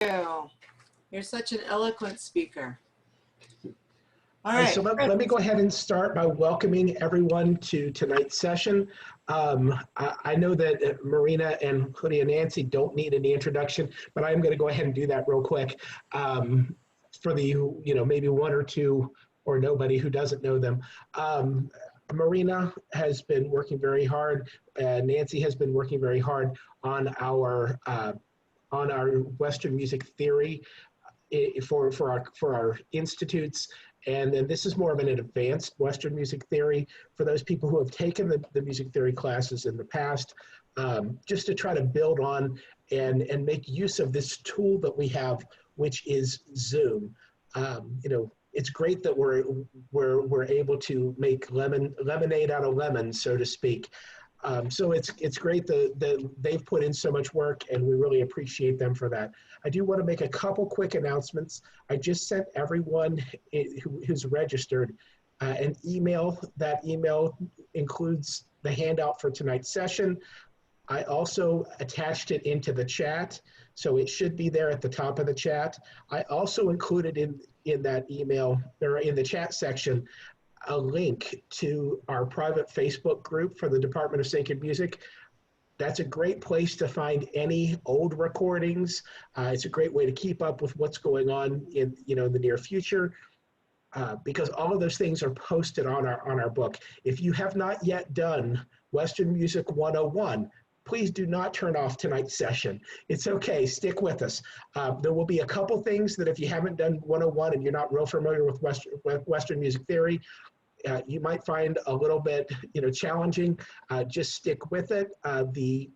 you. You're such an eloquent speaker. All right. So let me go ahead and start by welcoming everyone to tonight's session. I know that Marina and Claudia and Nancy don't need any introduction, but I'm going to go ahead and do that real quick for the, maybe one or two or nobody who doesn't know them. Marina has been working very hard. Nancy has been working very hard on our Western music theory for our institutes. And then this is more of an advanced Western music theory for those people who have taken the music theory classes in the past, just to try to build on and make use of this tool that we have, which is Zoom. It's great that we're able to make lemonade out of lemons, so to speak. So it's great that they've put in so much work, and we really appreciate them for that. I do want to make a couple quick announcements. I just sent everyone who's registered an email. That email includes the handout for tonight's session. I also attached it into the chat, so it should be there at the top of the chat. I also included in that email, or in the chat section, a link to our private Facebook group for the Department of Sacred Music. That's a great place to find any old recordings. It's a great way to keep up with what's going on in the near future, because all of those things are posted on our book. If you have not yet done Western Music 101, please do not turn off tonight's session. It's okay, stick with us. There will be a couple things that if you haven't done 101 and you're not real familiar with Western music theory, you might find a little bit challenging. Just stick with it. The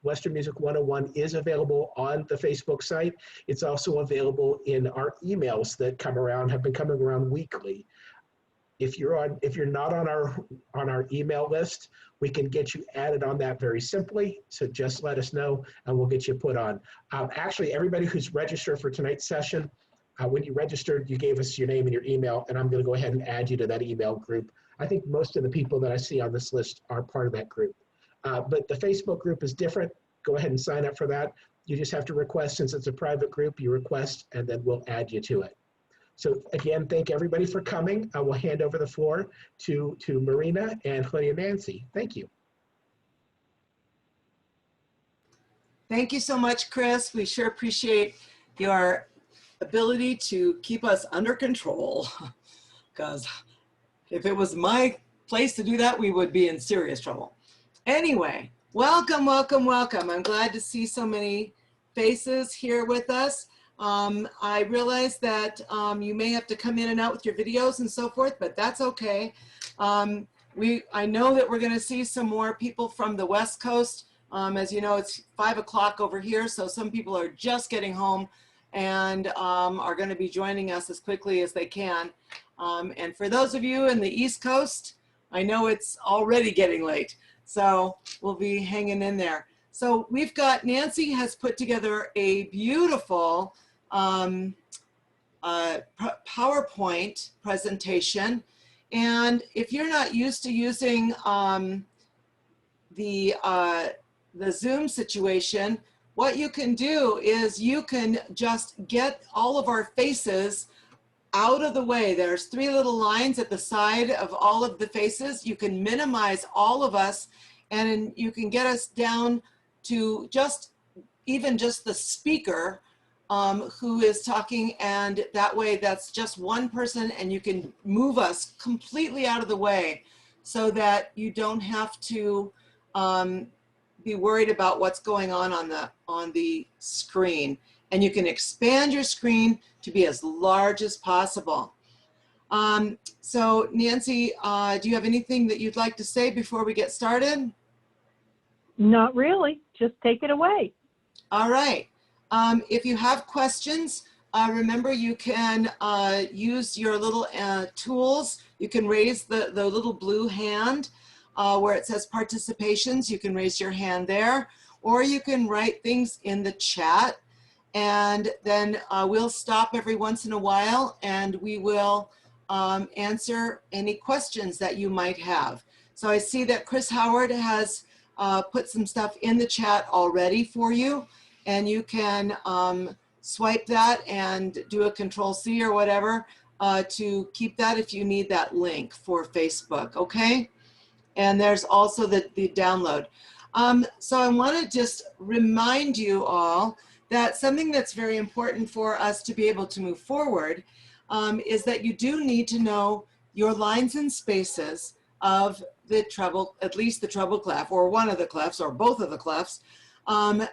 Western Music 101 is available on the Facebook site. It's also available in our emails that have been coming around weekly. If you're not on our email list, we can get you added on that very simply. So just let us know and we'll get you put on. Actually, everybody who's registered for tonight's session, when you registered, you gave us your name and your email, and I'm going to go ahead and add you to that email group. I think most of the people that I see on this list are part of that group. But the Facebook group is different. Go ahead and sign up for that. You just have to request, since it's a private group, you request, and then we'll add you to it. So again, thank everybody for coming. I will hand over the floor to Marina and Claudia Nancy. Thank you. Thank you so much, Chris. We sure appreciate your ability to keep us under control, because if it was my place to do that, we would be in serious trouble. Anyway, welcome, welcome, welcome. I'm glad to see so many faces here with us. I realize that you may have to come in and out with your videos and so forth, but that's okay. I know that we're going to see some more people from the West Coast. As you know, it's 5 o'clock over here, so some people are just getting home and are going to be joining us as quickly as they can. And for those of you in the East Coast, I know it's already getting late, so we'll be hanging in there. So we've got, Nancy has put together a beautiful PowerPoint presentation. And if you're not used to using the Zoom situation, what you can do is you can just get all of our faces out of the way. There's 3 little lines at the side of all of the faces. You can minimize all of us, and you can get us down to even just the speaker who is talking, and that way that's just one person, and you can move us completely out of the way so that you don't have to be worried about what's going on the screen. And you can expand your screen to be as large as possible. So Nancy, do you have anything that you'd like to say before we get started? Not really, just take it away. All right. If you have questions, remember you can use your little tools. You can raise the little blue hand where it says participations. You can raise your hand there, or you can write things in the chat, and then we'll stop every once in a while and we will answer any questions that you might have. So I see that Chris Howard has put some stuff in the chat already for you, and you can swipe that and do a Control-C or whatever to keep that if you need that link for Facebook, okay? And there's also the download. So I want to just remind you all that something that's very important for us to be able to move forward is that you do need to know your lines and spaces of the treble, at least the treble clef, or one of the clefs, or both of the clefs,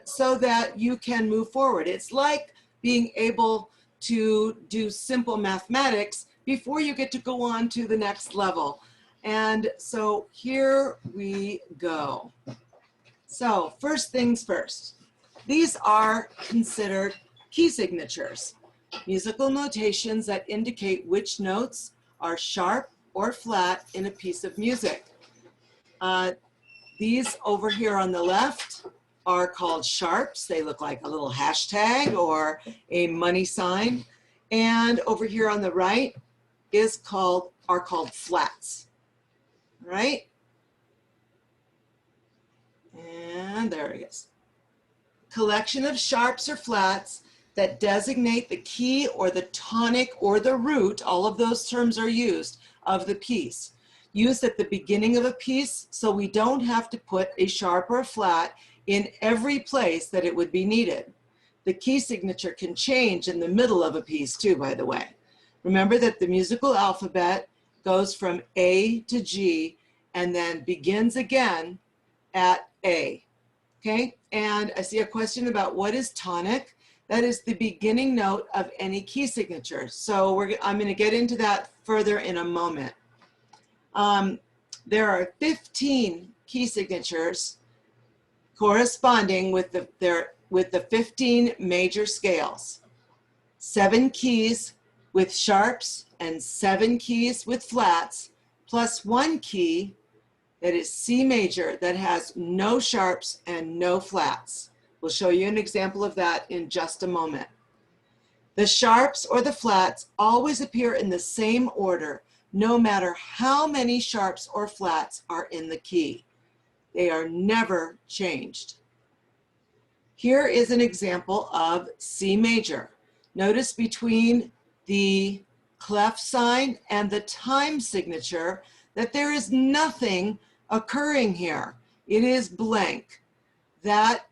so that you can move forward. It's like being able to do simple mathematics before you get to go on to the next level. And so here we go. So first things first, these are considered key signatures, musical notations that indicate which notes are sharp or flat in a piece of music. These over here on the left are called sharps. They look like a little hashtag or a money sign. And over here on the right are called flats, right? And there it is. Collection of sharps or flats that designate the key or the tonic or the root, all of those terms are used, of the piece. Used at the beginning of a piece so we don't have to put a sharp or a flat in every place that it would be needed. The key signature can change in the middle of a piece too, by the way. Remember that the musical alphabet goes from A to G and then begins again at A, okay? And I see a question about what is tonic. That is the beginning note of any key signature. So I'm going to get into that further in a moment. There are 15 key signatures corresponding with the 15 major scales. 7 keys with sharps and 7 keys with flats, plus 1 key that is C major that has no sharps and no flats. We'll show you an example of that in just a moment. The sharps or the flats always appear in the same order, no matter how many sharps or flats are in the key. They are never changed. Here is an example of C major. Notice between the clef sign and the time signature that there is nothing occurring here. It is blank. That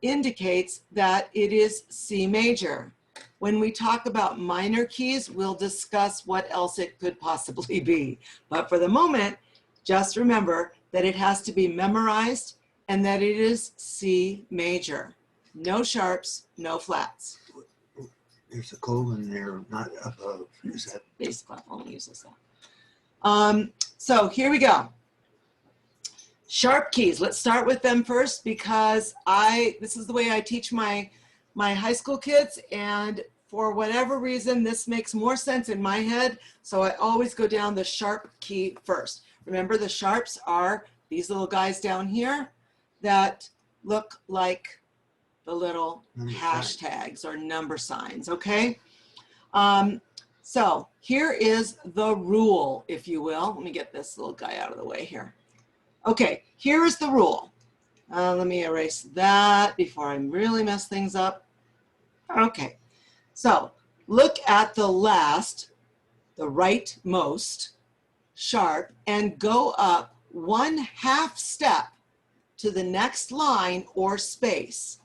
indicates that it is C major. When we talk about minor keys, we'll discuss what else it could possibly be. But for the moment, just remember that it has to be memorized and that it is C major. No sharps, no flats. There's a colon there, not above. Is that? Bass clef only uses that. So here we go. Sharp keys, let's start with them first because this is the way I teach my high school kids, and for whatever reason, this makes more sense in my head, so I always go down the sharp key first. Remember, the sharps are these little guys down here that look like the little hashtags or number signs, okay? So here is the rule, if you will. Let me get this little guy out of the way here. Okay, here is the rule. Let me erase that before I really mess things up. Okay, so look at the rightmost sharp and go up 1/2 step to the next line or space.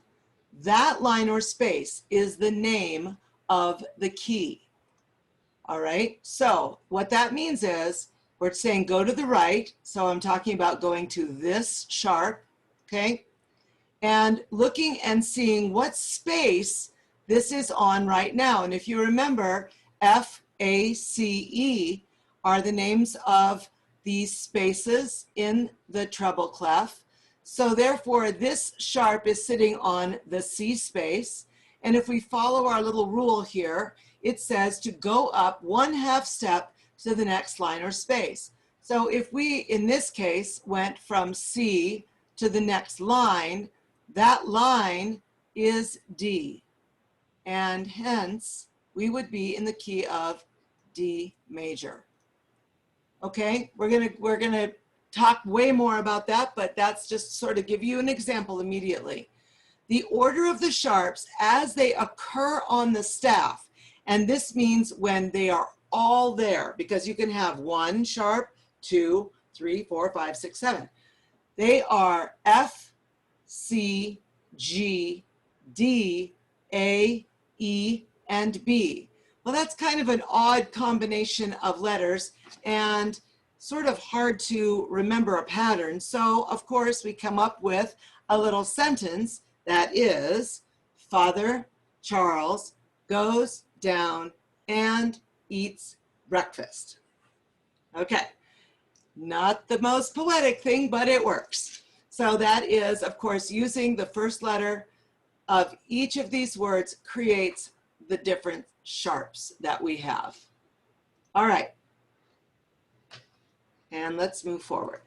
That line or space is the name of the key. All right, so what that means is we're saying go to the right. So I'm talking about going to this sharp, okay? And looking and seeing what space this is on right now. And if you remember, F, A, C, E are the names of these spaces in the treble clef. So therefore, this sharp is sitting on the C space. And if we follow our little rule here, it says to go up 1/2 step to the next line or space. So if we, in this case, went from C to the next line, that line is D. And hence, we would be in the key of D major. Okay, we're gonna talk way more about that, but that's just sort of give you an example immediately. the order of the sharps as they occur on the staff. And this means when they are all there, because you can have 1 sharp, 2, 3, 4, 5, 6, 7. They are F, C, G, D, A, E, and B. Well, that's kind of an odd combination of letters and sort of hard to remember a pattern. So, of course, we come up with a little sentence that is, Father Charles goes down and eats breakfast. Okay, not the most poetic thing, but it works. So that is, of course, using the first letter of each of these words creates the different sharps that we have. All right, and let's move forward.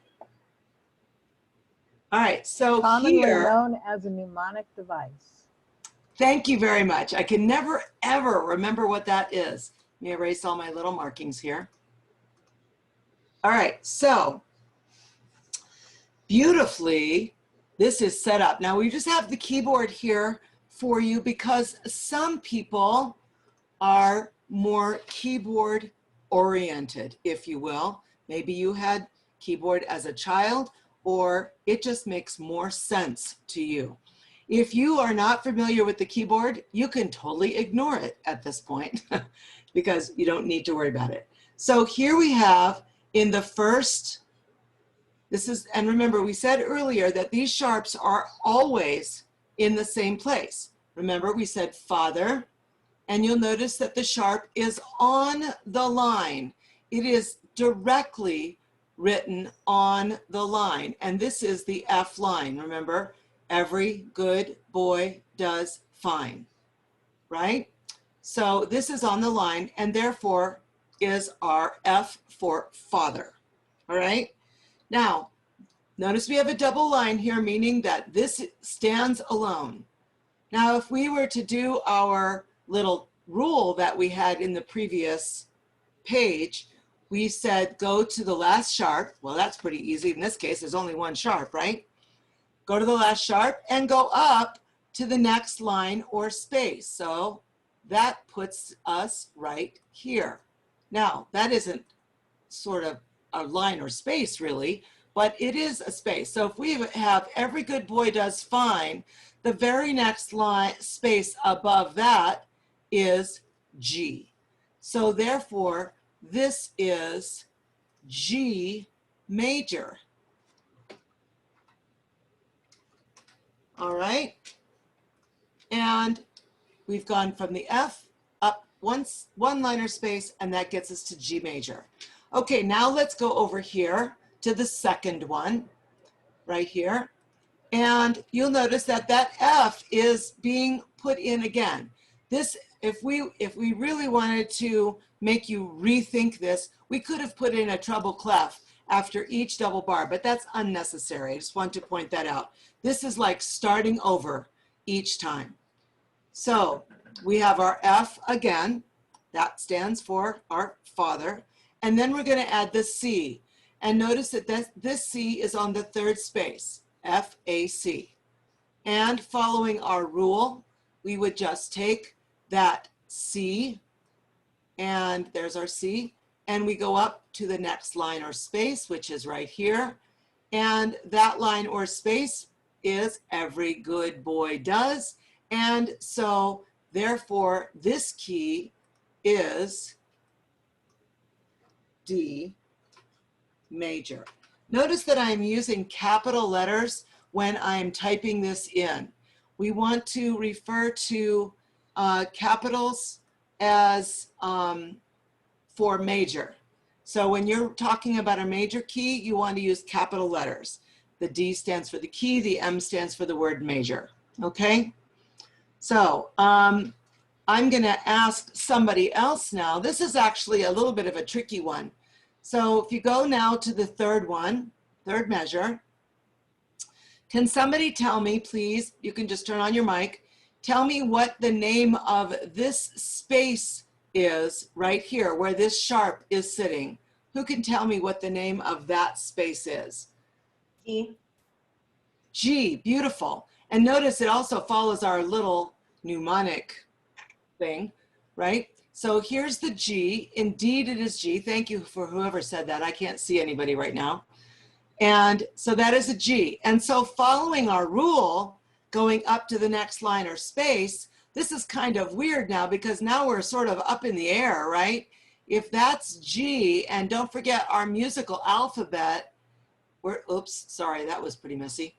All right, so Commonly here, known as a mnemonic device. thank you very much. I can never, ever remember what that is. Let me erase all my little markings here. All right, so beautifully, this is set up. Now we just have the keyboard here for you because some people are more keyboard oriented, if you will. Maybe you had keyboard as a child, or it just makes more sense to you. If you are not familiar with the keyboard, you can totally ignore it at this point because you don't need to worry about it. So here we have in the first, this is, and remember we said earlier that these sharps are always in the same place. Remember we said father, and you'll notice that the sharp is on the line. It is directly written on the line, and this is the F line. Remember, every good boy does fine, right? So this is on the line, and therefore is our F for father. All right, now notice we have a double line here, meaning that this stands alone. Now if we were to do our little rule that we had in the previous page, we said go to the last sharp. Well, that's pretty easy. In this case, there's only 1 sharp, right? Go to the last sharp and go up to the next line or space. So that puts us right here. Now, that isn't sort of a line or space really, but it is a space. So if we have every good boy does fine, the very next line space above that is G. So therefore, this is G major. All right. And we've gone from the F up one liner space, and that gets us to G major. Okay, now let's go over here to the second one right here. And you'll notice that that F is being put in again. This, if we really wanted to make you rethink this, we could have put in a treble clef after each double bar, but that's unnecessary. I just want to point that out. This is like starting over each time. So we have our F again, that stands for our father. And then we're going to add the C. And notice that this C is on the 3rd space, F-A-C. And following our rule, we would just take that C, and there's our C, and we go up to the next line or space, which is right here. And that line or space is every good boy does. And so therefore this key is D major. Notice that I'm using capital letters when I'm typing this in. We want to refer to capitals as for major. So when you're talking about a major key, you want to use capital letters. The D stands for the key, the M stands for the word major, okay? So I'm gonna ask somebody else now. This is actually a little bit of a tricky one. So if you go now to the third one, third measure, can somebody tell me, please, you can just turn on your mic, tell me what the name of this space is right here where this sharp is sitting. Who can tell me what the name of that space is? G. G, beautiful. And notice it also follows our little mnemonic thing, right? So here's the G. Indeed, it is G. Thank you for whoever said that. I can't see anybody right now. And so that is a G. And so following our rule, going up to the next line or space, this is kind of weird now because now we're sort of up in the air, right? If that's G, and don't forget our musical alphabet, oops, sorry, that was pretty messy,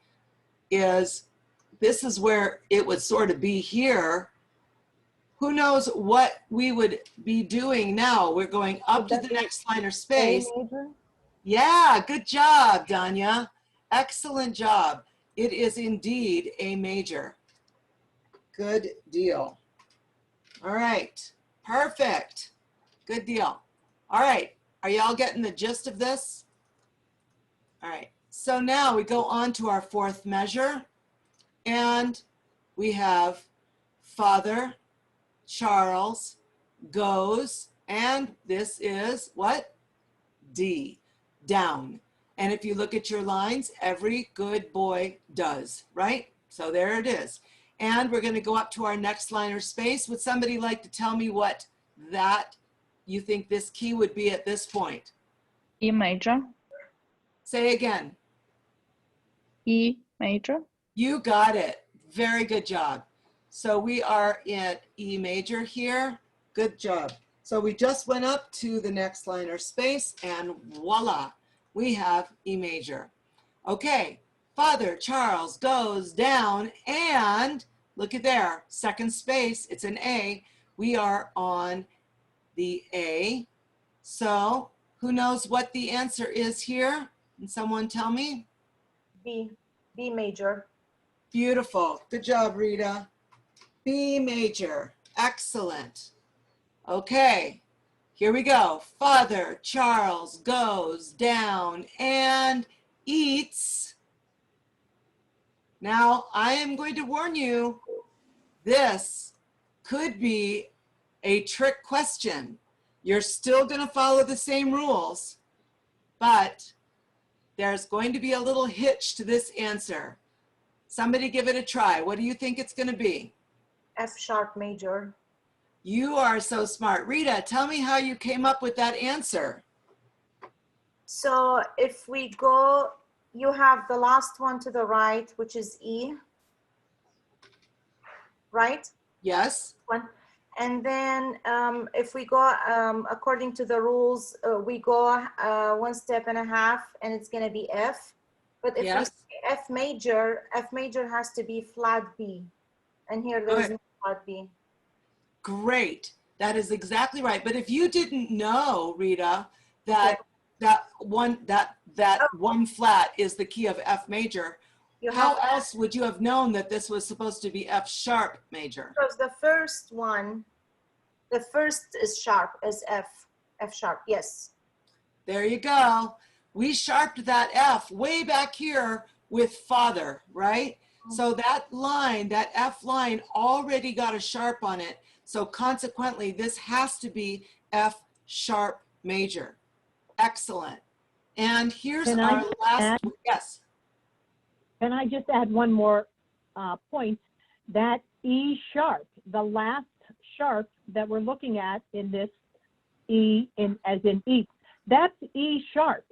this is where it would sort of be here. Who knows what we would be doing now? We're going up to the next line or space. A major? Yeah, good job, Danya. Excellent job. It is indeed A major. Good deal. All right, perfect. Good deal. All right, are y'all getting the gist of this? All right, so now we go on to our fourth measure, and we have Father Charles goes, and this is what? D, down. And if you look at your lines, every good boy does, right? So there it is. And we're going to go up to our next line or space. Would somebody like to tell me what that you think this key would be at this point? E major. Say again. E major. You got it. Very good job. So we are at E major here. Good job. So we just went up to the next line or space, and voila, we have E major. Okay, Father Charles goes down, and look at there, second space, it's an A. We are on the A. So who knows what the answer is here? Can someone tell me? B major. Beautiful. Good job, Rita. B major. Excellent. Okay, here we go. Father Charles goes down and eats. Now, I am going to warn you, this could be a trick question. You're still going to follow the same rules, but there's going to be a little hitch to this answer. Somebody give it a try. What do you think it's going to be? F sharp major. You are so smart. Rita, tell me how you came up with that answer. So if we go, you have the last one to the right, which is E, right? Yes. One. And then if we go according to the rules, we go one step and a half, and it's going to be F. But if Yes. we say F major has to be flat B. And here there's no flat B. Great. That is exactly right. But if you didn't know, Rita, that one flat is the key of F major, how else would you have known that this was supposed to be F sharp major? Because the first is sharp, is F sharp, yes. There you go. We sharped that F way back here with Father, right? So that line, that F line already got a sharp on it. So consequently, this has to be F sharp major. Excellent. And here's our last, yes. Can I just add one more point? That E sharp, the last sharp that we're looking at in this E, as in eat, that's E sharp.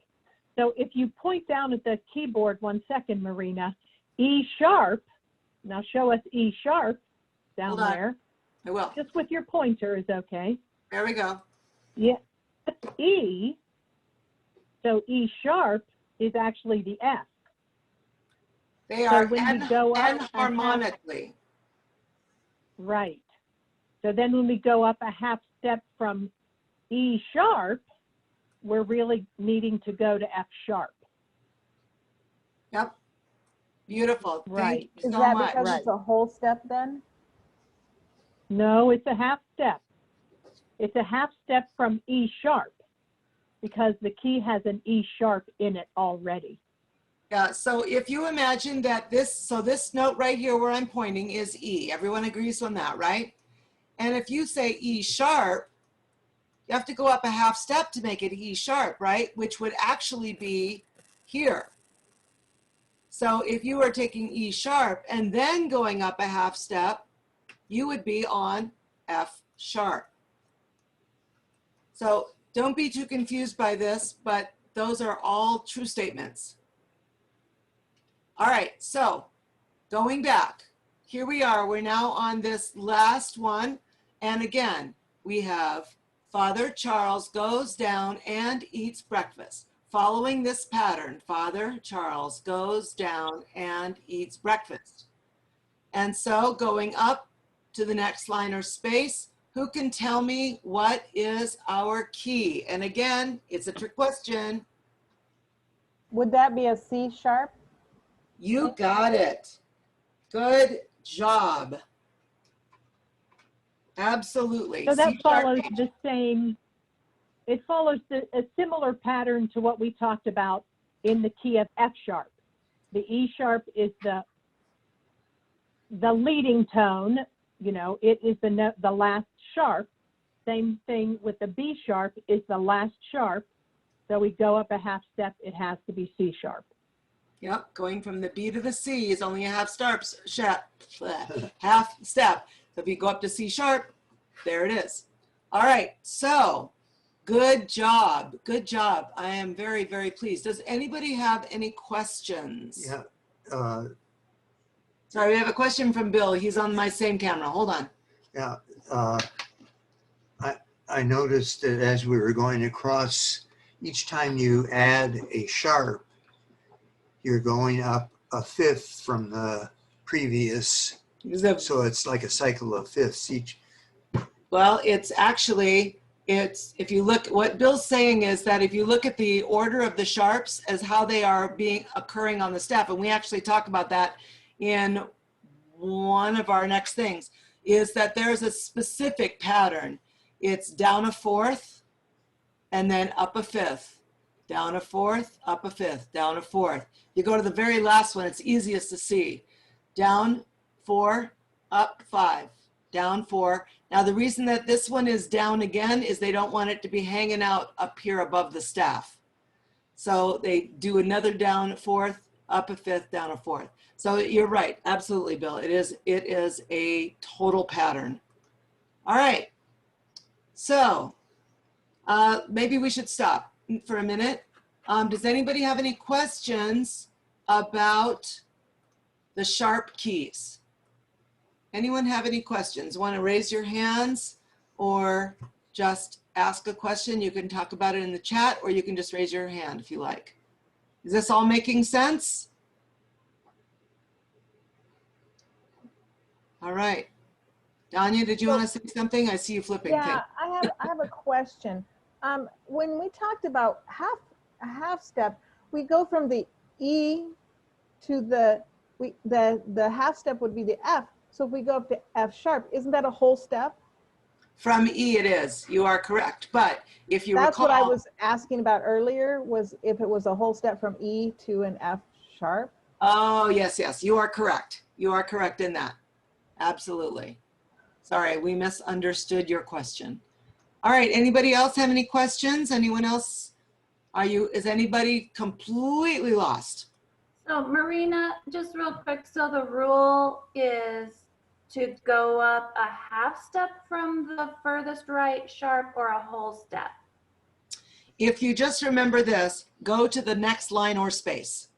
So if you point down at the keyboard 1 second, Marina, E sharp, now show us E sharp down there. I will. Just with your pointer is okay. There we go. Yeah, E, so E sharp is actually the F. They are when we go up enharmonically. Right. So then when we go up a half step from E sharp, we're really needing to go to F sharp. Yep. Beautiful. Right. Thank you Is so that much. because it's a whole step then? No, it's a half step. It's a half step from E sharp because the key has an E sharp in it already. Yeah, so if you imagine that this note right here where I'm pointing is E. Everyone agrees on that, right? And if you say E sharp, you have to go up a half step to make it E sharp, right? Which would actually be here. So if you were taking E sharp and then going up a half step, you would be on F sharp. So don't be too confused by this, but those are all true statements. All right, so going back, here we are. We're now on this last one. And again, we have Father Charles goes down and eats breakfast. Following this pattern, Father Charles goes down and eats breakfast. And so going up to the next line or space, who can tell me what is our key? And again, it's a trick question. Would that be a C sharp? You got it. Good job. Absolutely. So that C sharp follows major. the same, it follows a similar pattern to what we talked about in the key of F sharp. The E sharp is the leading tone, you know, it is the last sharp. Same thing with the B sharp is the last sharp. So we go up a half step, it has to be C sharp. Yep, going from the B to the C is only a half step. Half step. So if you go up to C sharp, there it is. All right, so good job. Good job. I am very, very pleased. Does anybody have any questions? Yeah. Sorry, we have a question from Bill. He's on my same camera. Hold on. Yeah. I noticed that as we were going across, each time you add a sharp, you're going up a fifth from the previous. So it's like a cycle of fifths each. Well, it's actually, if you look, what Bill's saying is that if you look at the order of the sharps as how they are occurring on the step, and we actually talk about that in one of our next things, is that there's a specific pattern. It's down a fourth and then up a fifth, down a fourth, up a fifth, down a fourth. You go to the very last one, it's easiest to see. Down 4, up 5, down 4. Now the reason that this one is down again is they don't want it to be hanging out up here above the staff. So they do another down a fourth, up a fifth, down a fourth. So you're right, absolutely, Bill. It is a total pattern. All right, so maybe we should stop for a minute. Does anybody have any questions about the sharp keys? Anyone have any questions? Want to raise your hands or just ask a question? You can talk about it in the chat or you can just raise your hand if you like. Is this all making sense? All right. Danya, did you want to say something? I see you flipping. Yeah, I have a question. When we talked about a half step, we go from the E to the half step would be the F. So if we go up to F sharp, isn't that a whole step? From E it is. You are correct. But if you That's recall, what I was asking about earlier, was if it was a whole step from E to an F sharp. oh, yes, yes, you are correct. You are correct in that. Absolutely. Sorry, we misunderstood your question. All right, anybody else have any questions? Anyone else? Is anybody completely lost? So Marina, just real quick, so the rule is to go up a half step from the furthest right sharp or a whole step? If you just remember this, go to the next line or space.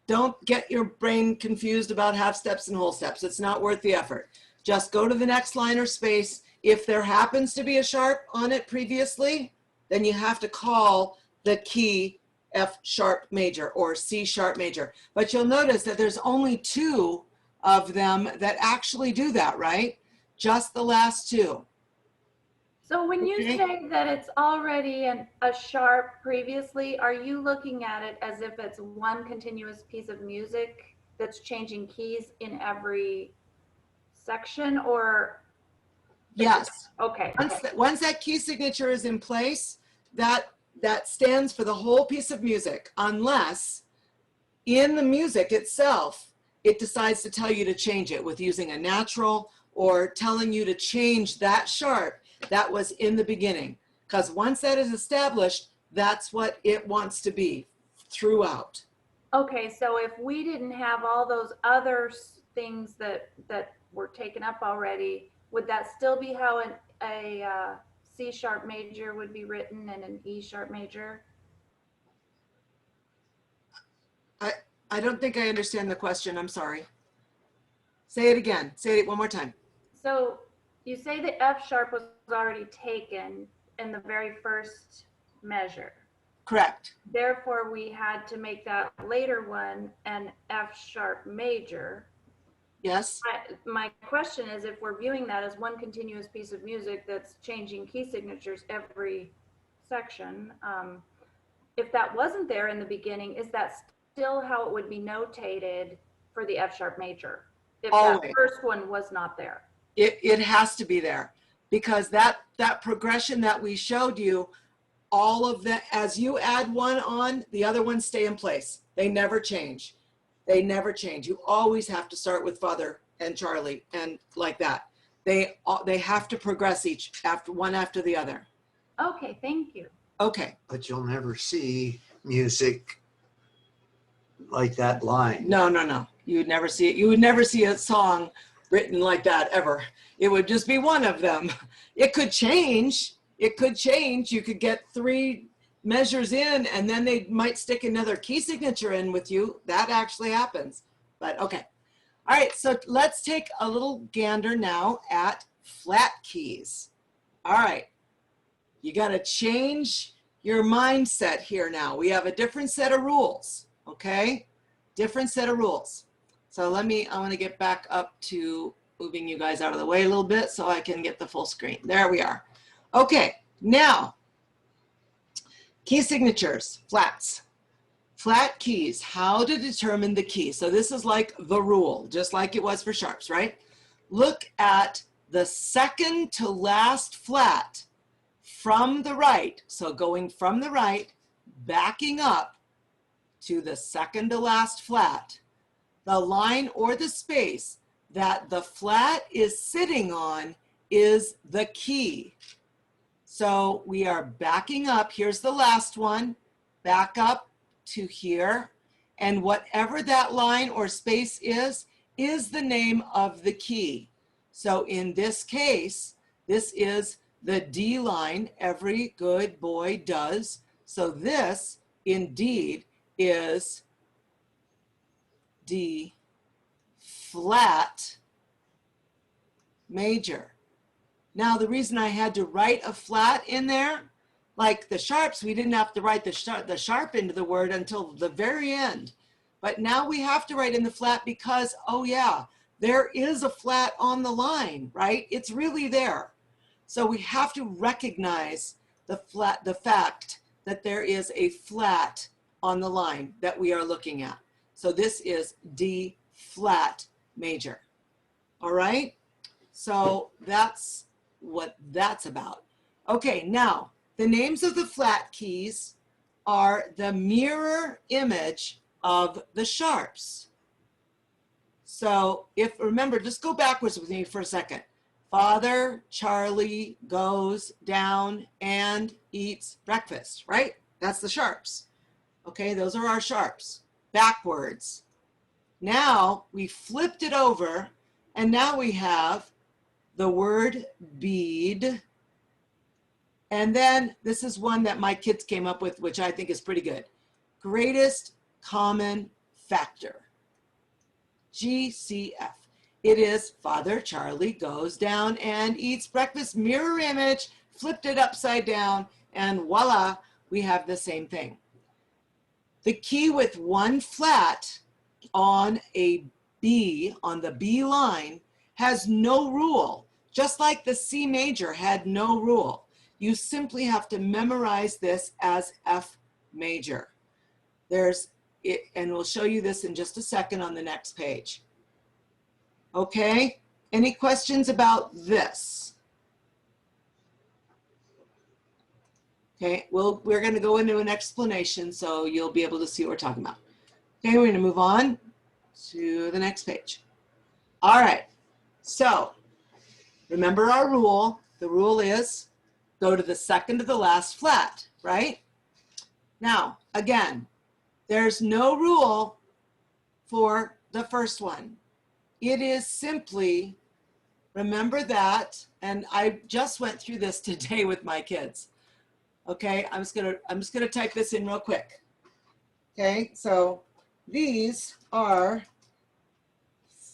Don't get your brain confused about half steps and whole steps. It's not worth the effort. Just go to the next line or space. If there happens to be a sharp on it previously, then you have to call the key F sharp major or C sharp major. But you'll notice that there's only 2 of them that actually do that, right? Just the last 2. So when you say that it's already a sharp previously, are you looking at it as if it's one continuous piece of music that's changing keys in every section, or? Yes. Okay. Once that key signature is in place, that stands for the whole piece of music, unless in the music itself, it decides to tell you to change it with using a natural or telling you to change that sharp that was in the beginning. Because once that is established, that's what it wants to be throughout. Okay, so if we didn't have all those other things that were taken up already, would that still be how a C sharp major would be written and an E sharp major? I don't think I understand the question. I'm sorry. Say it again. Say it one more time. So you say the F sharp was already taken in the very first measure. Correct. Therefore, we had to make that later one an F sharp major. Yes. My question is, if we're viewing that as one continuous piece of music that's changing key signatures every section, if that wasn't there in the beginning, is that still how it would be notated for the F sharp major? If that Always. first one was not there? It has to be there, because that progression that we showed you, all of that, as you add one on, the other ones stay in place. They never change. They never change. You always have to start with Father and Charlie, and like that. They have to progress one after the other. Okay, thank you. Okay. But you'll never see music like that line. No, no, no. You would never see it. You would never see a song written like that ever. It would just be one of them. It could change. It could change. You could get 3 measures in, and then they might stick another key signature in with you. That actually happens. But okay. All right, so let's take a little gander now at flat keys. All right. You got to change your mindset here now. We have a different set of rules, okay? Different set of rules. So I want to get back up to moving you guys out of the way a little bit so I can get the full screen. There we are. Okay, now, key signatures, flats. Flat keys, how to determine the key. So this is like the rule, just like it was for sharps, right? Look at the second to last flat from the right. So going from the right, backing up to the second to last flat, the line or the space that the flat is sitting on is the key. So we are backing up. Here's the last one. Back up to here. And whatever that line or space is the name of the key. So in this case, this is the D line. Every good boy does. So this indeed is D flat major. Now, the reason I had to write a flat in there, like the sharps, we didn't have to write the sharp into the word until the very end. But now we have to write in the flat because, oh yeah, there is a flat on the line, right? It's really there. So we have to recognize the fact that there is a flat on the line that we are looking at. So this is D flat major. All right? So that's what that's about. Okay, now the names of the flat keys are the mirror image of the sharps. So remember, just go backwards with me for a second. Father Charlie goes down and eats breakfast, right? That's the sharps. Okay, those are our sharps. Backwards. Now we flipped it over, and now we have the word bead. And then this is one that my kids came up with, which I think is pretty good. Greatest common factor. GCF. It is Father Charlie goes down and eats breakfast, mirror image, flipped it upside down, and voila, we have the same thing. The key with one flat on a B, on the B line, has no rule, just like the C major had no rule. You simply have to memorize this as F major. And we'll show you this in just a second on the next page. Okay, any questions about this? Okay, well, we're going to go into an explanation so you'll be able to see what we're talking about. Okay, we're going to move on to the next page. All right, so remember our rule. The rule is go to the second to the last flat, right? Now, again, There's no rule for the first one. It is simply, remember that, and I just went through this today with my kids. Okay, I'm just gonna type this in real quick. Okay, so these are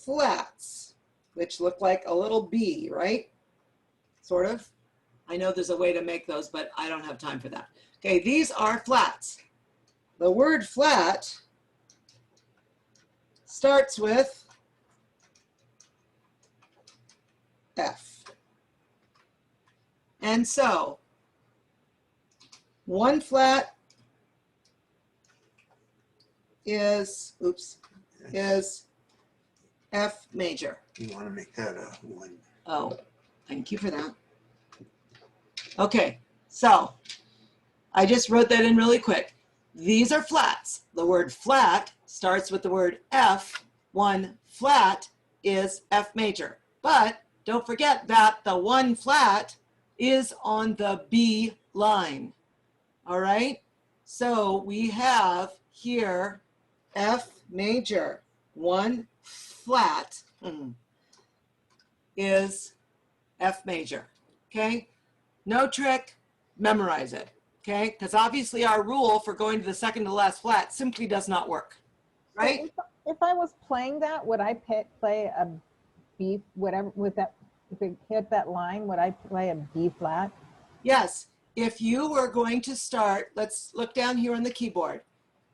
flats, which look like a little B, right? Sort of. I know there's a way to make those, but I don't have time for that. Okay, these are flats. The word flat starts with F. And so, one flat is, is F major. You want to make that a 1. Oh, thank you for that. Okay, so I just wrote that in really quick. These are flats. The word flat starts with the word F. One flat is F major. But don't forget that the one flat is on the B line. All right? So we have here F major. One flat is F major. Okay? No trick, memorize it. Okay? Because obviously our rule for going to the second to last flat simply does not work. Right? So if I was playing that, would I play a B, whatever, with that, if it hit that line, would I play a B flat? Yes. If you were going to start, let's look down here on the keyboard.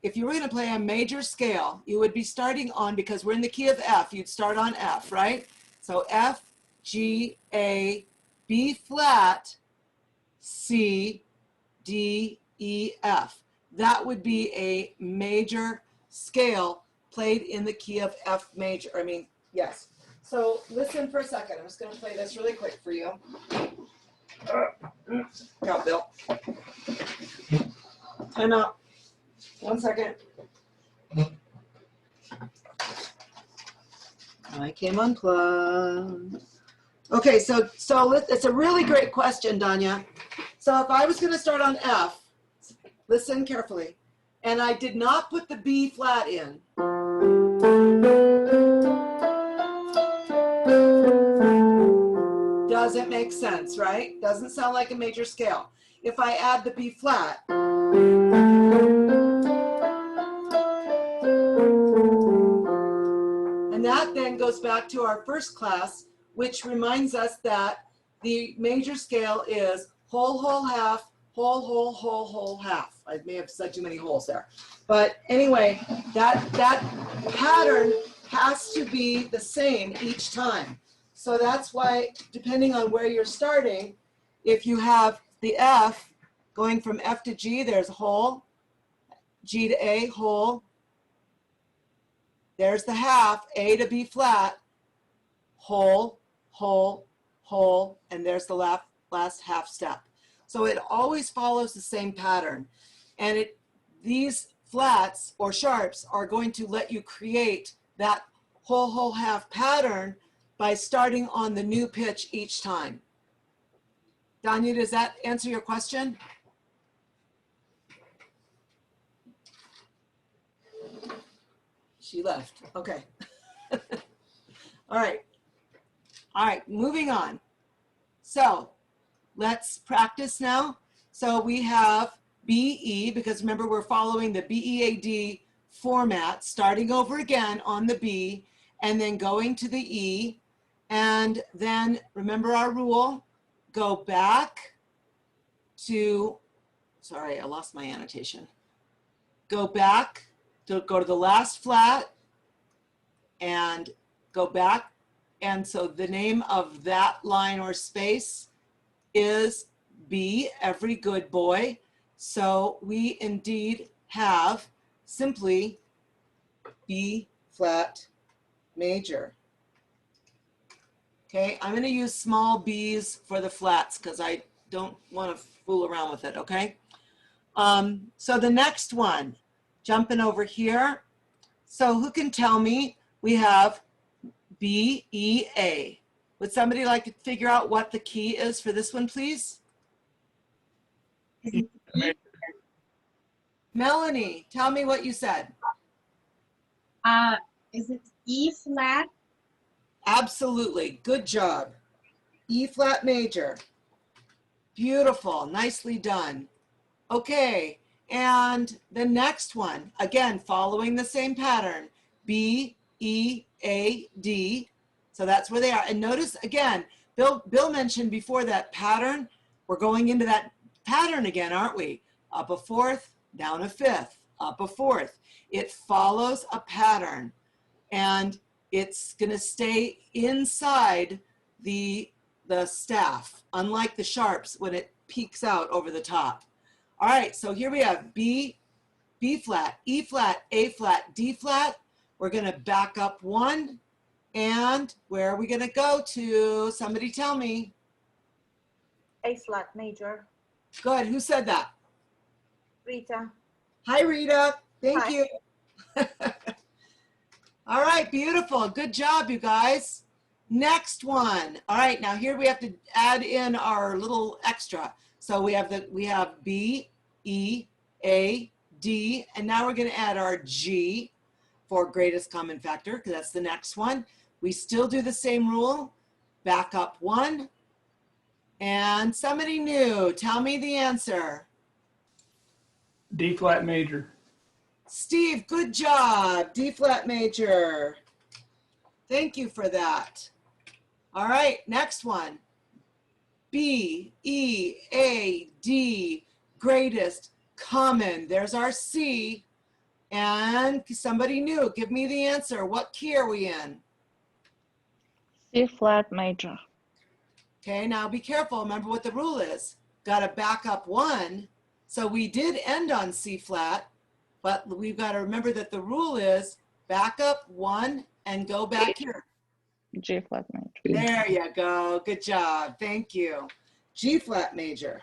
If you were going to play a major scale, you would be starting on, because we're in the key of F, you'd start on F, right? So F, G, A, B flat, C, D, E, F. That would be a major scale played in the key of F major. I mean, yes. So listen for a second. I'm just going to play this really quick for you. Go, Bill. Time out. 1 second. I came unplugged. Okay, so it's a really great question, Danya. So if I was going to start on F, listen carefully, and I did not put the B flat in. Does it make sense, right? Doesn't sound like a major scale. If I add the B flat, and that then goes back to our first class, which reminds us that the major scale is whole, whole, half, whole, whole, whole, whole, half. I may have said too many holes there. But anyway, that pattern has to be the same each time. So that's why, depending on where you're starting, if you have the F going from F to G, there's a whole, G to A, whole. There's the half, A to B flat, whole, whole, whole, and there's the last half step. So it always follows the same pattern. And these flats or sharps are going to let you create that whole, whole, half pattern by starting on the new pitch each time. Danya, does that answer your question? She left. Okay. All right. All right, moving on. So let's practice now. So we have BE, because remember we're following the BEAD format, starting over again on the B and then going to the E. And then remember our rule, go back to, sorry, I lost my annotation. Go back to go to the last flat and go back. And so the name of that line or space is B, every good boy. So we indeed have simply B flat major. Okay, I'm going to use small b's for the flats because I don't want to fool around with it, okay? So the next one, jumping over here. So who can tell me we have B, E, A. Would somebody like to figure out what the key is for this one, please? Melanie, tell me what you said. Is it E flat? Absolutely. Good job. E flat major. Beautiful. Nicely done. Okay. And the next one, again, following the same pattern, B, E, A, D. So that's where they are. And notice again, Bill mentioned before that pattern. We're going into that pattern again, aren't we? Up a fourth, down a fifth, up a fourth. It follows a pattern, and it's going to stay inside the staff, unlike the sharps when it peeks out over the top. All right, so here we have B, B flat, E flat, A flat, D flat. We're going to back up one, and where are we going to go to? Somebody tell me. A flat major. Good, who said that? Rita. Hi, Rita. Thank Hi. you. All right, beautiful. Good job, you guys. Next one. All right, now here we have to add in our little extra. So we have B, E, A, D, and now we're going to add our G for greatest common factor, because that's the next one. We still do the same rule. Back up one. And somebody new, tell me the answer. D flat major. Steve, good job. D flat major. Thank you for that. All right, next one. B, E, A, D, greatest common. There's our C. And somebody new, give me the answer. What key are we in? C flat major. Okay, now be careful. Remember what the rule is. Got to back up one. So we did end on C flat, but we've got to remember that the rule is back up one and go back here. G flat major. There you go. Good job. Thank you. G flat major.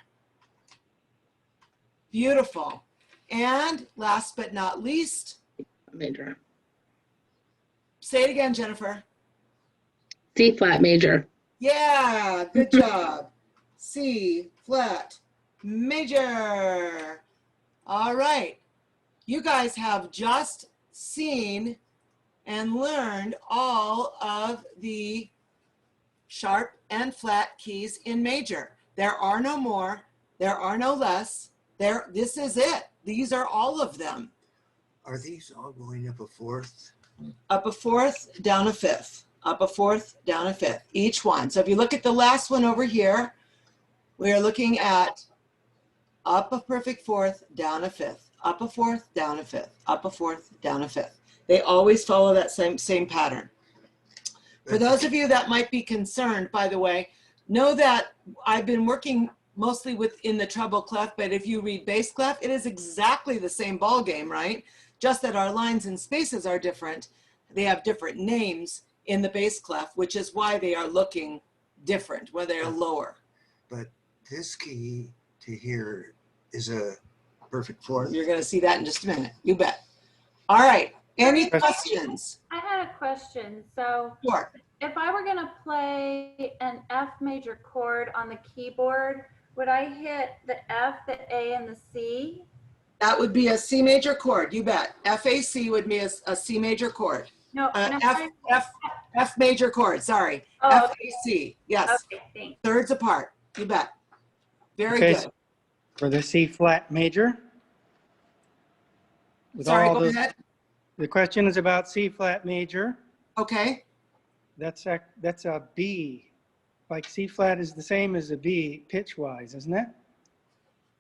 Beautiful. And last but not least, Major. say it again, Jennifer. C flat major. Yeah, good job. C flat major. All right. You guys have just seen and learned all of the sharp and flat keys in major. There are no more. There are no less. This is it. These are all of them. Are these all going up a fourth? Up a fourth, down a fifth. Up a fourth, down a fifth. Each one. So if you look at the last one over here, we are looking at up a perfect fourth, down a fifth. Up a fourth, down a fifth. Up a fourth, down a fifth. They always follow that same pattern. For those of you that might be concerned, by the way, know that I've been working mostly within the treble clef, but if you read bass clef, it is exactly the same ball game, right? Just that our lines and spaces are different. They have different names in the bass clef, which is why they are looking different, where they are lower. But this key to here is a perfect fourth. You're going to see that in just a minute. You bet. All right. Any questions? I had a question. So Sure. if I were going to play an F major chord on the keyboard, would I hit the F, the A, and the C? That would be a C major chord. You bet. FAC would be a C major chord. No, no. F major chord. Sorry. Oh, FAC. Yes. okay, thanks. Thirds apart. You bet. Very Okay, good. so for the C flat major. with Sorry, all go the- ahead. The question is about C flat major. Okay. That's a B. Like C flat is the same as a B pitch wise, isn't it?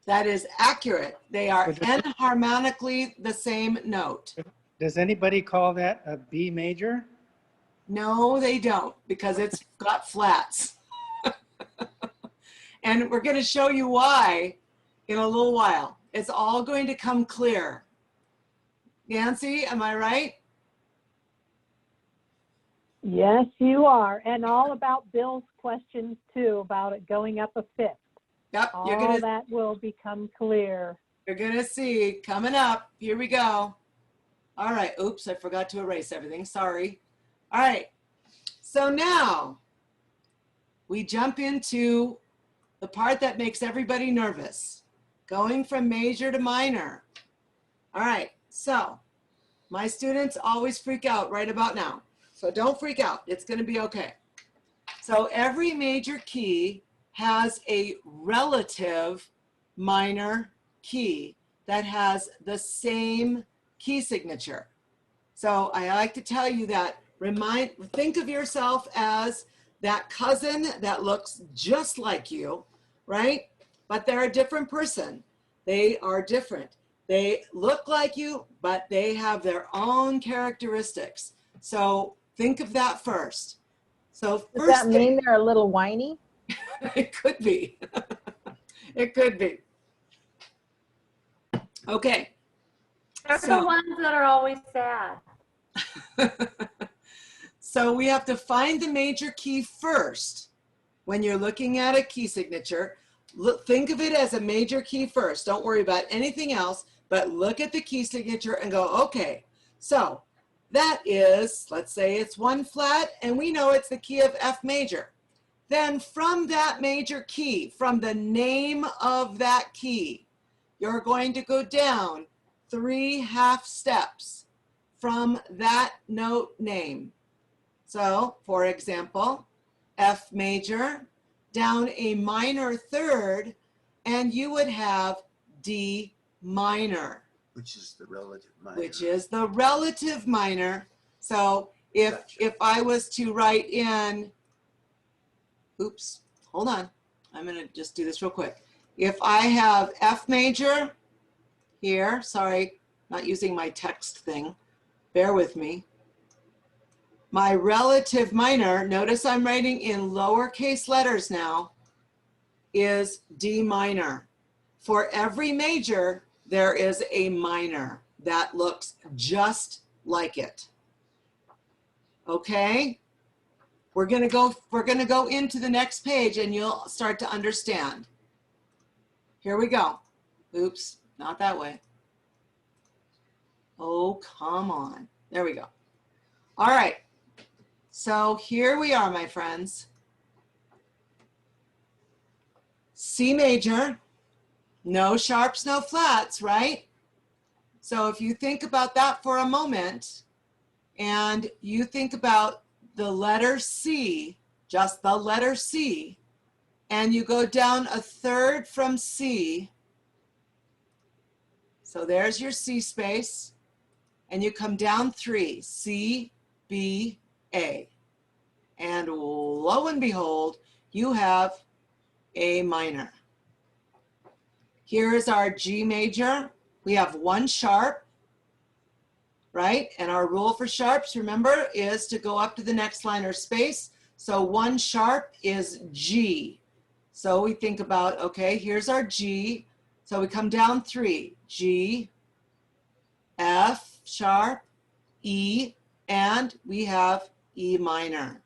That is accurate. They are But the- enharmonically the same note. Does anybody call that a B major? No, they don't, because it's got flats. And we're going to show you why in a little while. It's all going to come clear. Nancy, am I right? Yes, you are. And all about Bill's questions too, about it going up a fifth. Yep, All that will become clear. you're gonna see coming up. Here we go. All right, oops, I forgot to erase everything, sorry. All right, so now we jump into the part that makes everybody nervous. Going from major to minor. All right, so my students always freak out right about now. So don't freak out, it's gonna be okay. So every major key has a relative minor key that has the same key signature. So I like to tell you that, think of yourself as that cousin that looks just like you, right? But they're a different person. They are different. They look like you, but they have their own characteristics. So think of that first. So Does first that mean they're a little whiny? it could be. It could be. Okay. They're So- the ones that are always sad. So we have to find the major key first. When you're looking at a key signature, think of it as a major key first. Don't worry about anything else, but look at the key signature and go, okay, so that is, let's say it's 1 flat, and we know it's the key of F major. Then from that major key, from the name of that key, you're going to go down 3 half steps from that note name. So, for example, F major, down a minor third, and you would have D minor. Which is the relative minor. Which is the relative minor. So if I was to write in, oops, hold on. I'm gonna just do this real quick. If I have F major here, sorry, not using my text thing, bear with me. My relative minor, notice I'm writing in lowercase letters now, is D minor. For every major, there is a minor that looks just like it. Okay? We're gonna go into the next page and you'll start to understand. Here we go. Oops, not that way. Oh, come on. There we go. All right. So here we are, my friends. C major, no sharps, no flats, right? So if you think about that for a moment, and you think about the letter C, just the letter C, and you go down a third from C, so there's your C space, and you come down 3, C, B, A. And lo and behold, you have A minor. Here is our G major. We have 1 sharp, right? And our rule for sharps, remember, is to go up to the next line or space. So 1 sharp is G. So we think about, okay, here's our G. So we come down 3, G, F sharp, E, and we have E minor.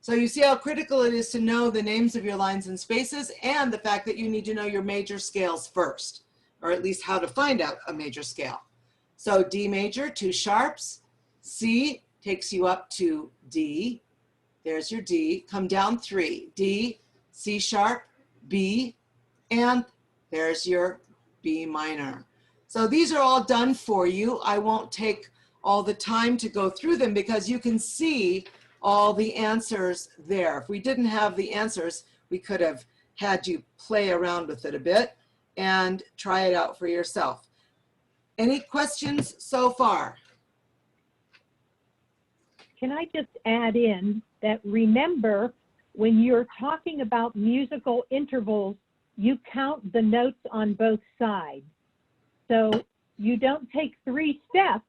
So you see how critical it is to know the names of your lines and spaces, and the fact that you need to know your major scales first, or at least how to find out a major scale. So D major, 2 sharps, C takes you up to D, there's your D, come down 3, D, C sharp, B, and there's your B minor. So these are all done for you. I won't take all the time to go through them because you can see all the answers there. If we didn't have the answers, we could have had you play around with it a bit and try it out for yourself. Any questions so far? Can I just add in that remember, when you're talking about musical intervals, you count the notes on both sides. So you don't take 3 steps,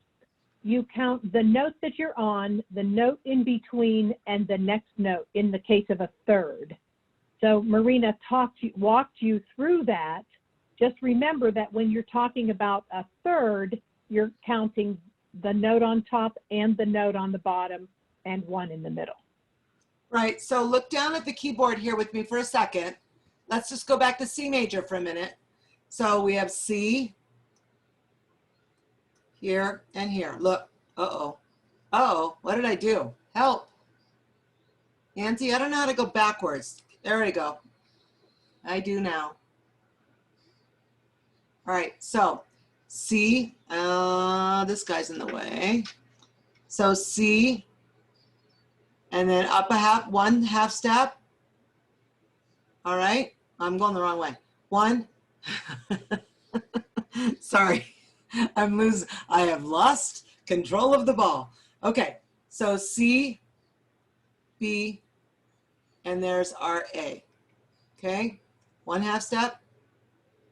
you count the note that you're on, the note in between, and the next note in the case of a third. So Marina walked you through that. Just remember that when you're talking about a third, you're counting the note on top and the note on the bottom and 1 in the middle. Right, so look down at the keyboard here with me for a second. Let's just go back to C major for a minute. So we have C, here and here. Look, uh-oh. Uh-oh, what did I do? Help. Auntie, I don't know how to go backwards. There we go. I do now. All right, so C, this guy's in the way. So C, and then up one half step. All right, I'm going the wrong way. One, sorry, I have lost control of the ball. Okay, so C, B, and there's our A. Okay, one half step,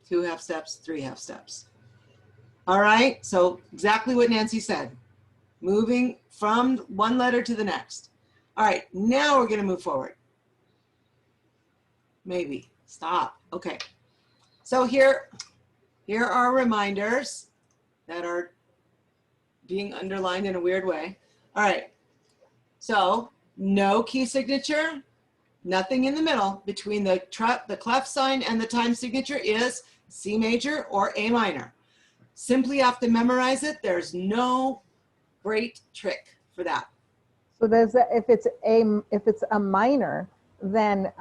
two half steps, three half steps. All right, so exactly what Nancy said, moving from one letter to the next. All right, now we're gonna move forward. Maybe, stop, okay. So here are reminders that are being underlined in a weird way. All right, so no key signature, nothing in the middle between the clef sign and the time signature is C major or A minor. Simply have to memorize it. There's no great trick for that. So if it's a minor, then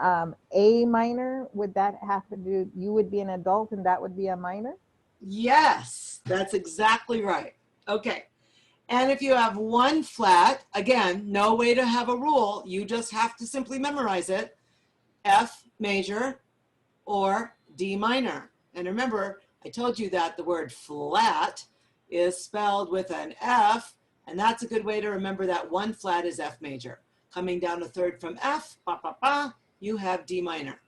A minor, would that have to do, you would be an adult and that would be a minor? Yes, that's exactly right. Okay. And if you have one flat, again, no way to have a rule. You just have to simply memorize it. F major or D minor. And remember, I told you that the word flat is spelled with an F, and that's a good way to remember that one flat is F major. Coming down a third from F, ba, ba, ba, you have D minor.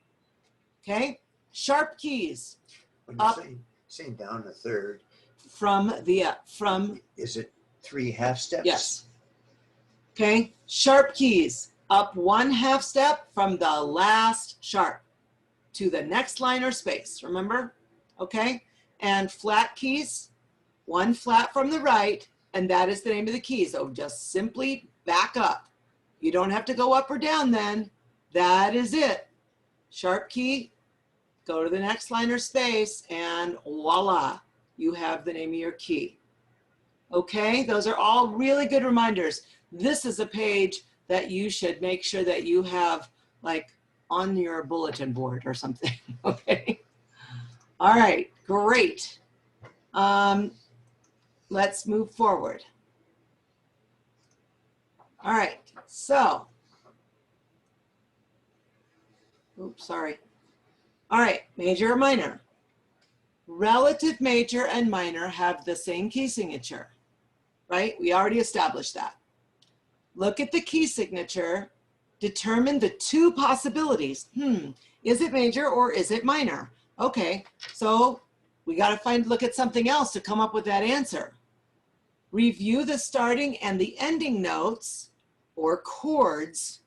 Okay? Sharp keys. When you're saying down a third. From the, from. Is it 3 half steps? Yes. Okay? Sharp keys. Up one half step from the last sharp to the next line or space, remember? Okay? And flat keys, one flat from the right, and that is the name of the key. So just simply back up. You don't have to go up or down then. That is it. Sharp key, go to the next line or space, and voila, you have the name of your key. Okay? Those are all really good reminders. This is a page that you should make sure that you have like on your bulletin board or something, okay? All right, great. Let's move forward. All right, so, oops, sorry. All right, major or minor. Relative major and minor have the same key signature, right? We already established that. Look at the key signature, determine the two possibilities. Is it major or is it minor? Okay, so we got to look at something else to come up with that answer. Review the starting and the ending notes or chords.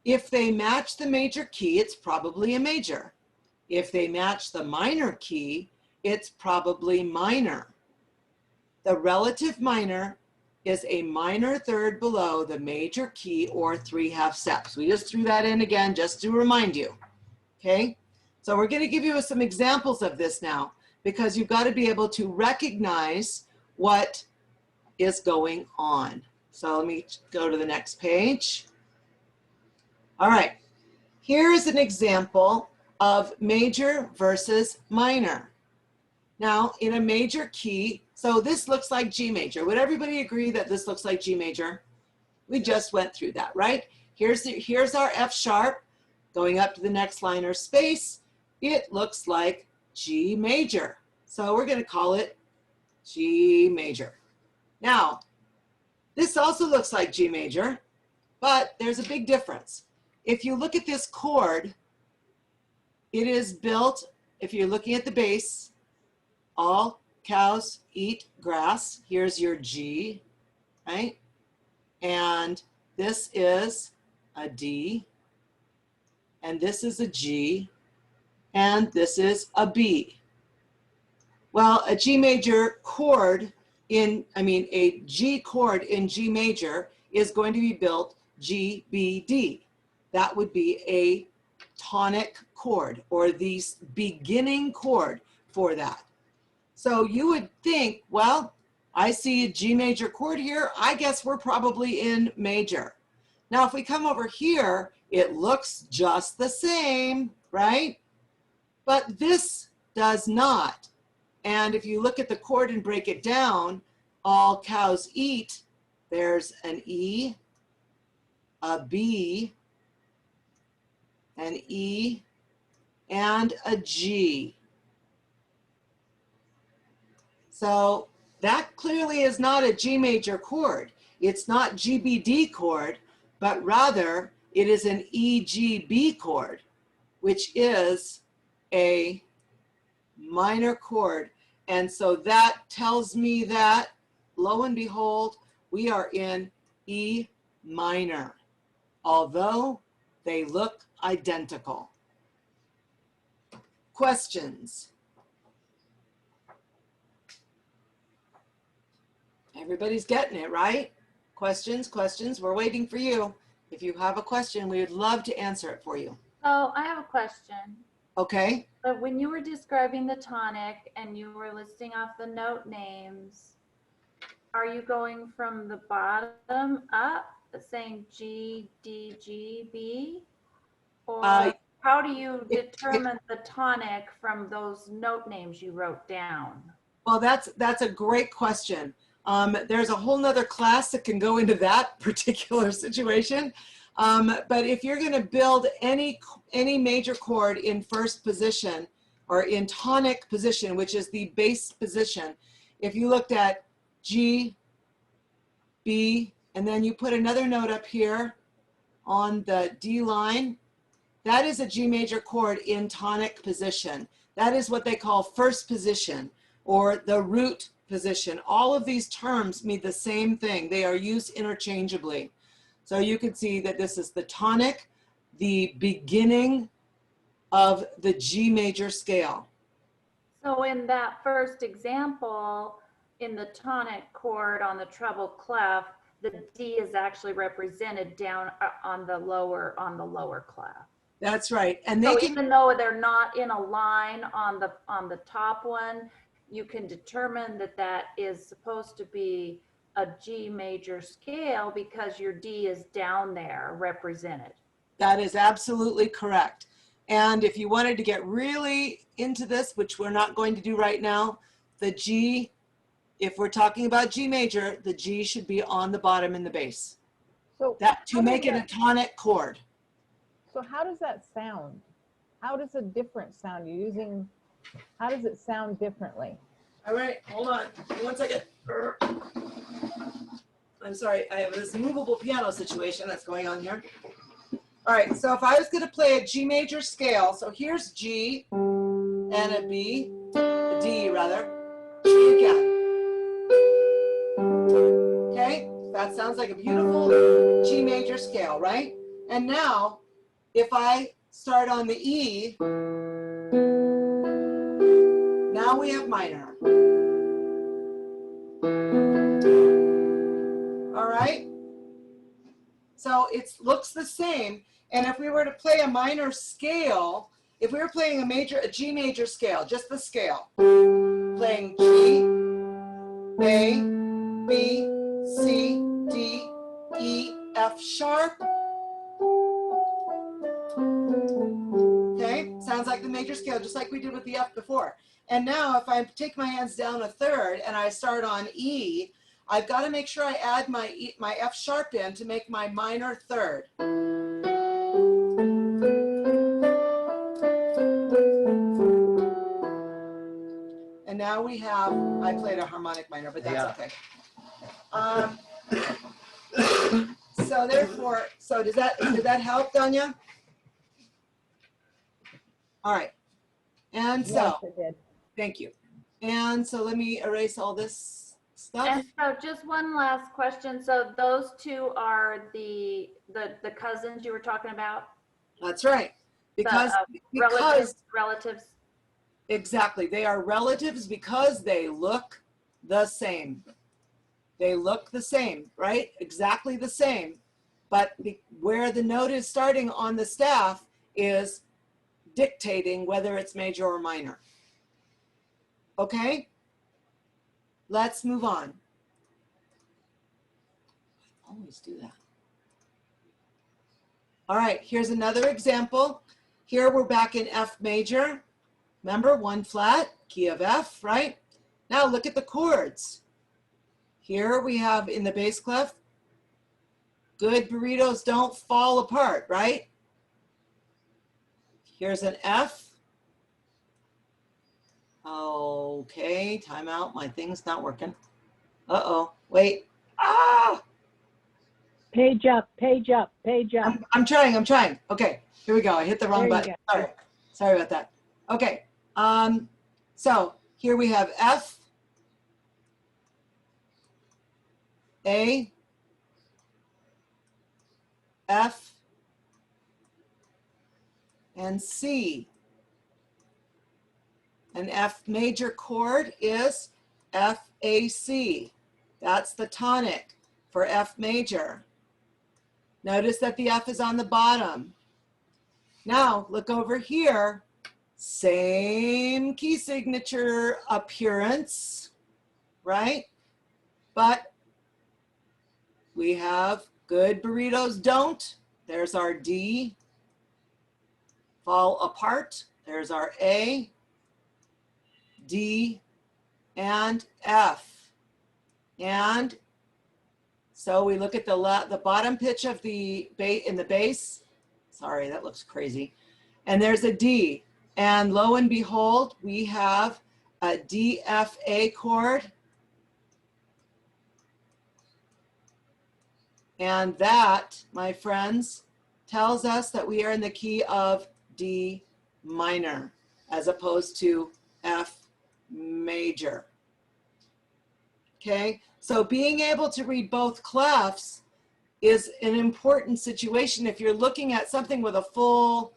If they match the major key, it's probably a major. If they match the minor key, it's probably minor. The relative minor is a minor third below the major key or 3 half steps. We just threw that in again just to remind you, okay? So we're gonna give you some examples of this now because you've got to be able to recognize what is going on. So let me go to the next page. All right, here is an example of major versus minor. Now in a major key, so this looks like G major. Would everybody agree that this looks like G major? We just went through that, right? Here's our F sharp going up to the next line or space. It looks like G major. So we're going to call it G major. Now, this also looks like G major, but there's a big difference. If you look at this chord, it is built, if you're looking at the base, all cows eat grass. Here's your G, right? And this is a D, and this is a G, and this is a B. Well, a G major chord a G chord in G major is going to be built G, B, D. That would be a tonic chord or the beginning chord for that. So you would think, well, I see a G major chord here. I guess we're probably in major. Now, if we come over here, it looks just the same, right? But this does not. And if you look at the chord and break it down, all cows eat, there's an E, a B, an E, and a G. So that clearly is not a G major chord. It's not GBD chord, but rather it is an EGB chord, which is a minor chord. And so that tells me that, lo and behold, we are in E minor, although they look identical. Questions? Everybody's getting it, right? Questions, questions, we're waiting for you. If you have a question, we would love to answer it for you. Oh, I have a question. Okay. But when you were describing the tonic and you were listing off the note names, are you going from the bottom up, saying G, D, G, B? Or how do you determine the tonic from those note names you wrote down? Well, that's a great question. There's a whole nother class that can go into that particular situation. But if you're going to build any major chord in first position or in tonic position, which is the bass position, if you looked at G, B, and then you put another note up here on the D line, that is a G major chord in tonic position. That is what they call first position or the root position. All of these terms mean the same thing. They are used interchangeably. So you can see that this is the tonic, the beginning of the G major scale. So in that first example, in the tonic chord on the treble clef, the D is actually represented down on the lower clef. That's right. And so even though they're not in a line on the top one, you can determine that that is supposed to be a G major scale because your D is down there represented. That is absolutely correct. And if you wanted to get really into this, which we're not going to do right now, the G, if we're talking about G major, the G should be on the bottom in the bass. So that to make it a tonic chord. So how does that sound? How does a different sound? You're using, how does it sound differently? All right, hold on 1 second. I'm sorry, I have this movable piano situation that's going on here. All right, so if I was going to play a G major scale, so here's G and a B, a D rather, G again. Okay, that sounds like a beautiful G major scale, right? And now, if I start on the E, now we have minor. All right, so it looks the same. And if we were to play a minor scale, if we were playing a G major scale, just the scale, playing G, A, B, C, D, E, F sharp. Okay, sounds like the major scale, just like we did with the F before. And now if I take my hands down a third and I start on E, I've got to make sure I add my F sharp in to make my minor third. And now we have, I played a harmonic minor, but that's okay. So therefore, so did that help, Danya? All right. And so, Yes, it did. Thank you. And so let me erase all this stuff. And so just one last question. So those two are the cousins you were talking about? That's right. Because relatives. Exactly. They are relatives because they look the same. They look the same, right? Exactly the same. But where the note is starting on the staff is dictating whether it's major or minor. Okay? Let's move on. I always do that. All right, here's another example. Here we're back in F major. Remember, 1 flat, key of F, right? Now look at the chords. Here we have in the bass clef, good burritos don't fall apart, right? Here's an F. Okay, timeout, my thing's not working. Uh-oh, wait, ah! Page up, page up, page up. I'm trying. Okay, here we go. I hit the wrong There you button. Sorry about that. Okay, so here we have F, A, F, and C. An F major chord is F, A, C. That's the tonic for F major. Notice that the F is on the bottom. Now look over here, same key signature appearance, right? But we have good burritos don't. There's our D. Fall apart. There's our A, D, and F. And so we look at the bottom pitch of the in the bass. Sorry, that looks crazy. And there's a D. And lo and behold, we have a D, F, A chord. And that, my friends, tells us that we are in the key of D minor as opposed to F major. Okay, so being able to read both clefs is an important situation. If you're looking at something with a full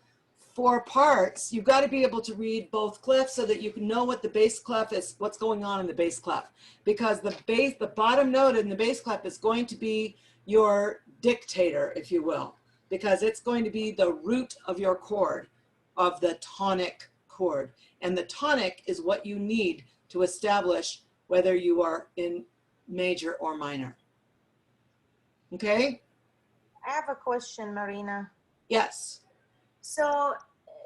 4 parts, you've got to be able to read both clefs so that you can know what the bass clef is, what's going on in the bass clef. Because the bottom note in the bass clef is going to be your dictator, if you will, because it's going to be the root of your chord, of the tonic chord. And the tonic is what you need to establish whether you are in major or minor. Okay? I have a question, Marina. Yes. So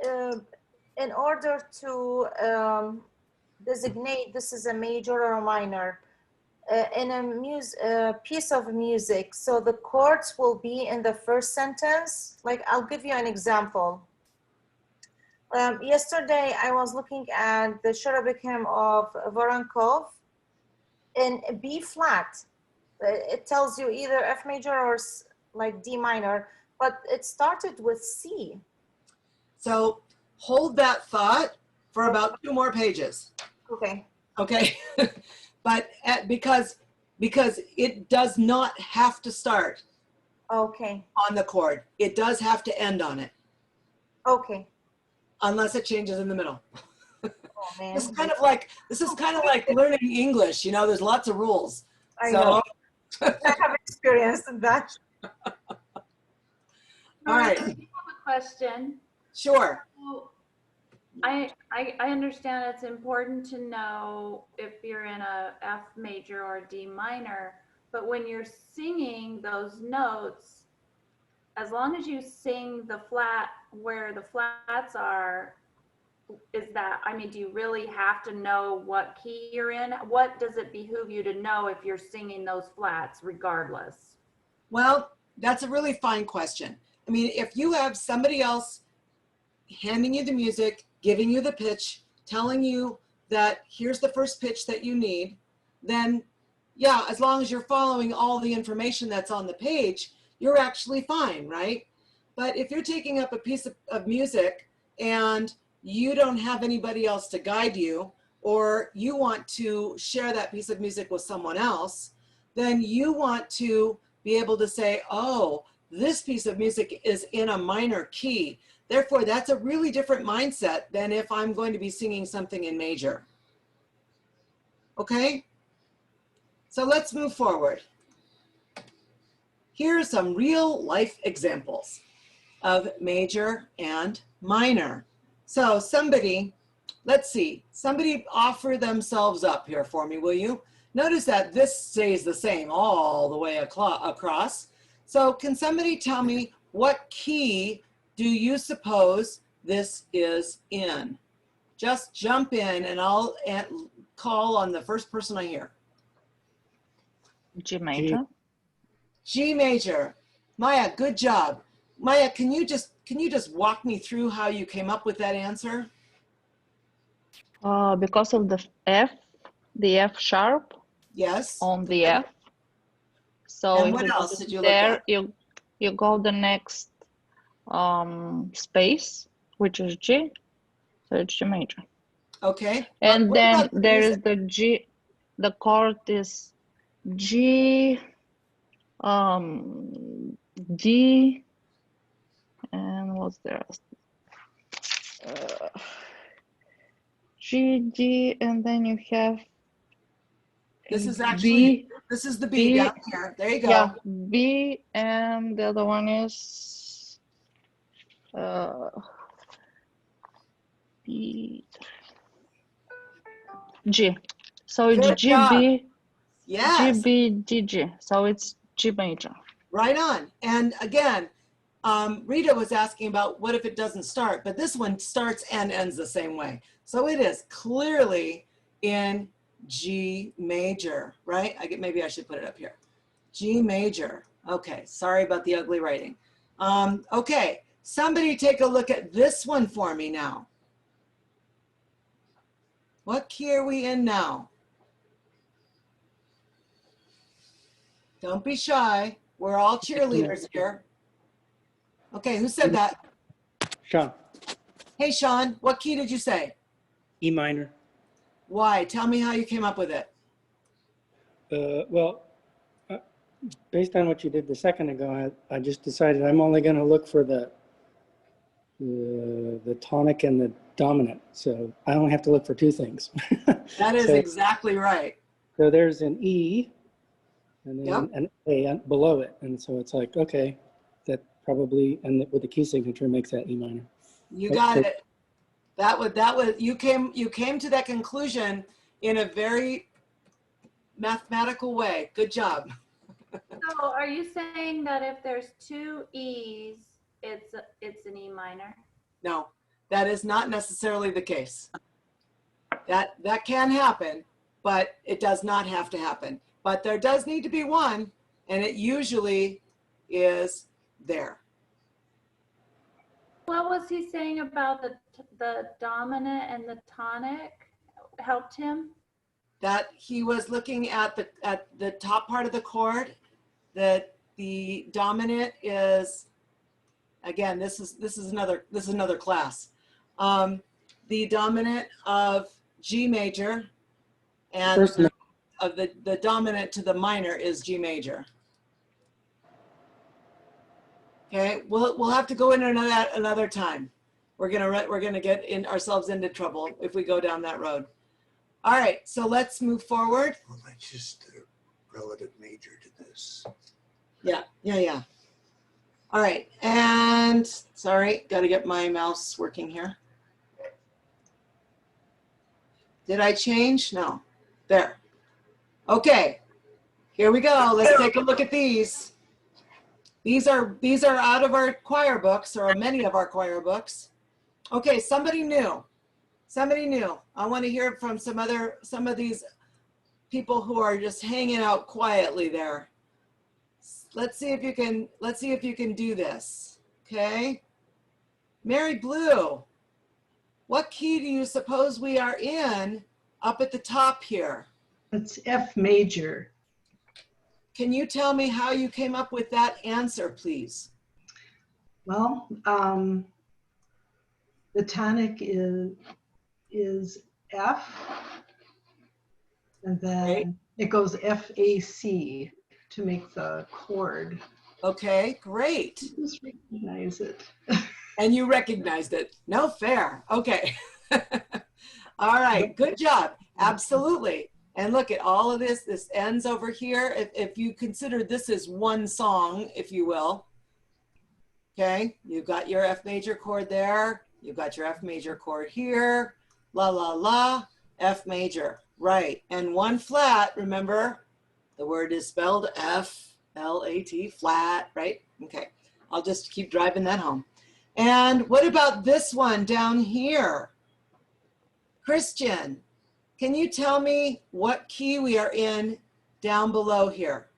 in order to designate this is a major or a minor, in a piece of music, so the chords will be in the first sentence. Like, I'll give you an example. Yesterday, I was looking at the Cherubic hymn of Varankhas in B flat. It tells you either F major or like D minor, but it started with C. So hold that thought for about 2 more pages. Okay. Okay. But because it does not have to start Okay. on the chord. It does have to end on it. Okay. Unless it changes in the middle. Oh, man. This is kind of like learning English. You know, there's lots of rules. I So know. I have experience in that. all right. I have a question. Sure. So, I understand it's important to know if you're in a F major or D minor, but when you're singing those notes, as long as you sing the flat where the flats are, is that, I mean, do you really have to know what key you're in? What does it behoove you to know if you're singing those flats regardless? Well, that's a really fine question. I mean, if you have somebody else handing you the music, giving you the pitch, telling you that here's the first pitch that you need, then yeah, as long as you're following all the information that's on the page, you're actually fine, right? But if you're taking up a piece of music and you don't have anybody else to guide you, or you want to share that piece of music with someone else, then you want to be able to say, oh, this piece of music is in a minor key. Therefore, that's a really different mindset than if I'm going to be singing something in major. Okay? So let's move forward. Here are some real life examples of major and minor. So somebody, let's see, somebody offer themselves up here for me, will you? Notice that this stays the same all the way across. So can somebody tell me what key do you suppose this is in? just jump in and I'll call on the first person I hear. G major. G major. Maya, good job. Maya, can you just walk me through how you came up with that answer? Because of the F sharp Yes. on the F. So And if what you else put did it you look there, at? you go the next space, which is G. So it's G major. Okay. And what then about the there music? is the G. The chord is G, D, and what's the rest? G, D, and then you have This is actually, B, this is the B B, down here. There you go. yeah, B, and the other one is B, G. So it's Good G, job. B, Yes. G, B, D, G. So it's G major. Right on. And again, Rita was asking about what if it doesn't start, but this one starts and ends the same way. So it is clearly in G major, right? Maybe I should put it up here. G major. Okay, sorry about the ugly writing. Okay, somebody take a look at this one for me now. What key are we in now? Don't be shy. We're all cheerleaders here. Okay, who said that? Sean, Hey, Sean, what key did you say? E minor. Why? Tell me how you came up with it. Well, based on what you did the second ago, I just decided I'm only going to look for the tonic and the dominant. So I only have to look for two things. That is exactly right. So there's an E and then Yep. an A below it. And so it's like, okay, that probably, and with the key signature makes that E minor. You got it. You came to that conclusion in a very mathematical way. Good job. So are you saying that if there's two E's, it's an E minor? No, that is not necessarily the case. That can happen, but it does not have to happen. But there does need to be one, and it usually is there. What was he saying about the dominant and the tonic helped him? That he was looking at the top part of the chord, that the dominant is, again, this is another class. The dominant of G major and of the dominant to the minor is G major. Okay, we'll have to go into another time. We're gonna get ourselves into trouble if we go down that road. All right, so let's move forward. Well, that's just the relative major to this. Yeah. All right, and sorry, got to get my mouse working here. Did I change? No. There. Okay, here we go. Let's take a look at these. These are out of our choir books, or many of our choir books. Okay, somebody new. Somebody new. I want to hear from some of these people who are just hanging out quietly there. Let's see if you can do this. Okay. Mary Blue, what key do you suppose we are in up at the top here? It's F major. Can you tell me how you came up with that answer, please? Well, the tonic is F, and then it goes FAC to make the chord. Okay, great. Just recognize it. And you recognized it. No fair. Okay. All right, good job. Absolutely. And look at all of this ends over here. If you consider this as one song, if you will, okay, you've got your F major chord there. You've got your F major chord here. La, la, la, F major. Right. And one flat, remember, the word is spelled F-L-A-T, flat, right? Okay. I'll just keep driving that home. And what about this one down here? Christian, can you tell me what key we are in down below here?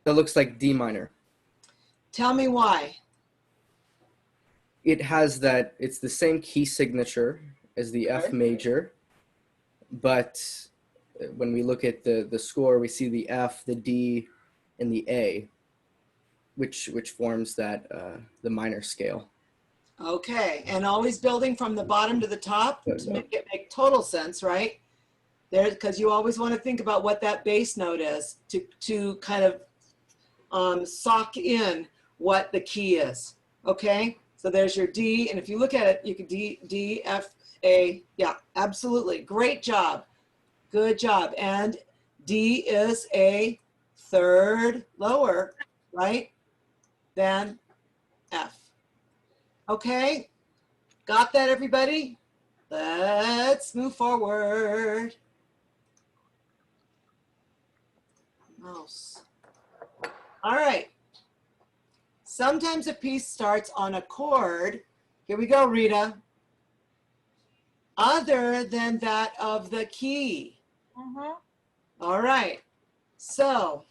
That looks like D minor. Tell me why. It has that, it's the same key signature as the F Okay. major, but when we look at the score, we see the F, the D, and the A, which forms that the minor scale. Okay, and always building from the bottom to the top to make it make total sense, right? There, because you always want to think about what that bass note is to kind of sock in what the key is. Okay, so there's your D, and if you look at it, you could D, F, A. Yeah, absolutely, great job, good job. And D is a third lower, right, than F. Okay, got that, everybody? Let's move forward. Mouse. All right. Sometimes a piece starts on a chord. Here we go, Rita. Other than that of the key. All right. So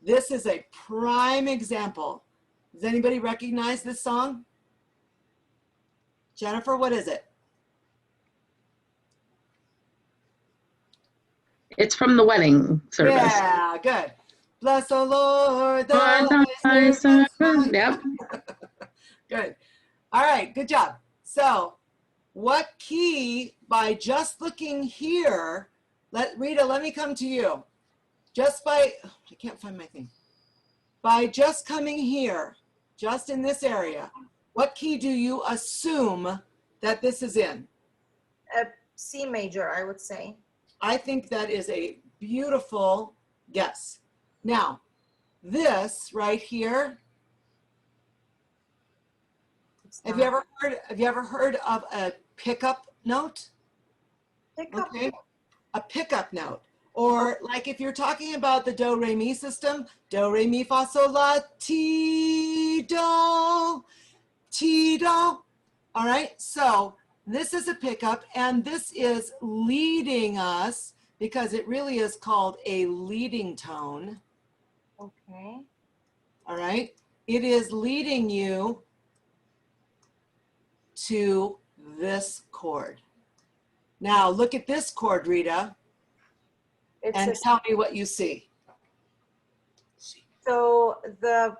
this is a prime example. Does anybody recognize this song? Jennifer, what is it? It's from the wedding service. Yeah, good. Bless the Lord, Yep. Good. All right, good job. So what key, by just looking here, Rita, let me come to you. Just by, I can't find my thing. By just coming here, just in this area, what key do you assume that this is in? C major, I would say. I think that is a beautiful guess. Now, this right here, have you ever heard of a pickup note? Okay, a pickup note. Or like if you're talking about the do re mi system, do re mi fa sol la ti do. All right, so this is a pickup, and this is leading us because it really is called a leading tone. Okay. All right, it is leading you to this chord. Now look at this chord, Rita, and tell me what you see. So the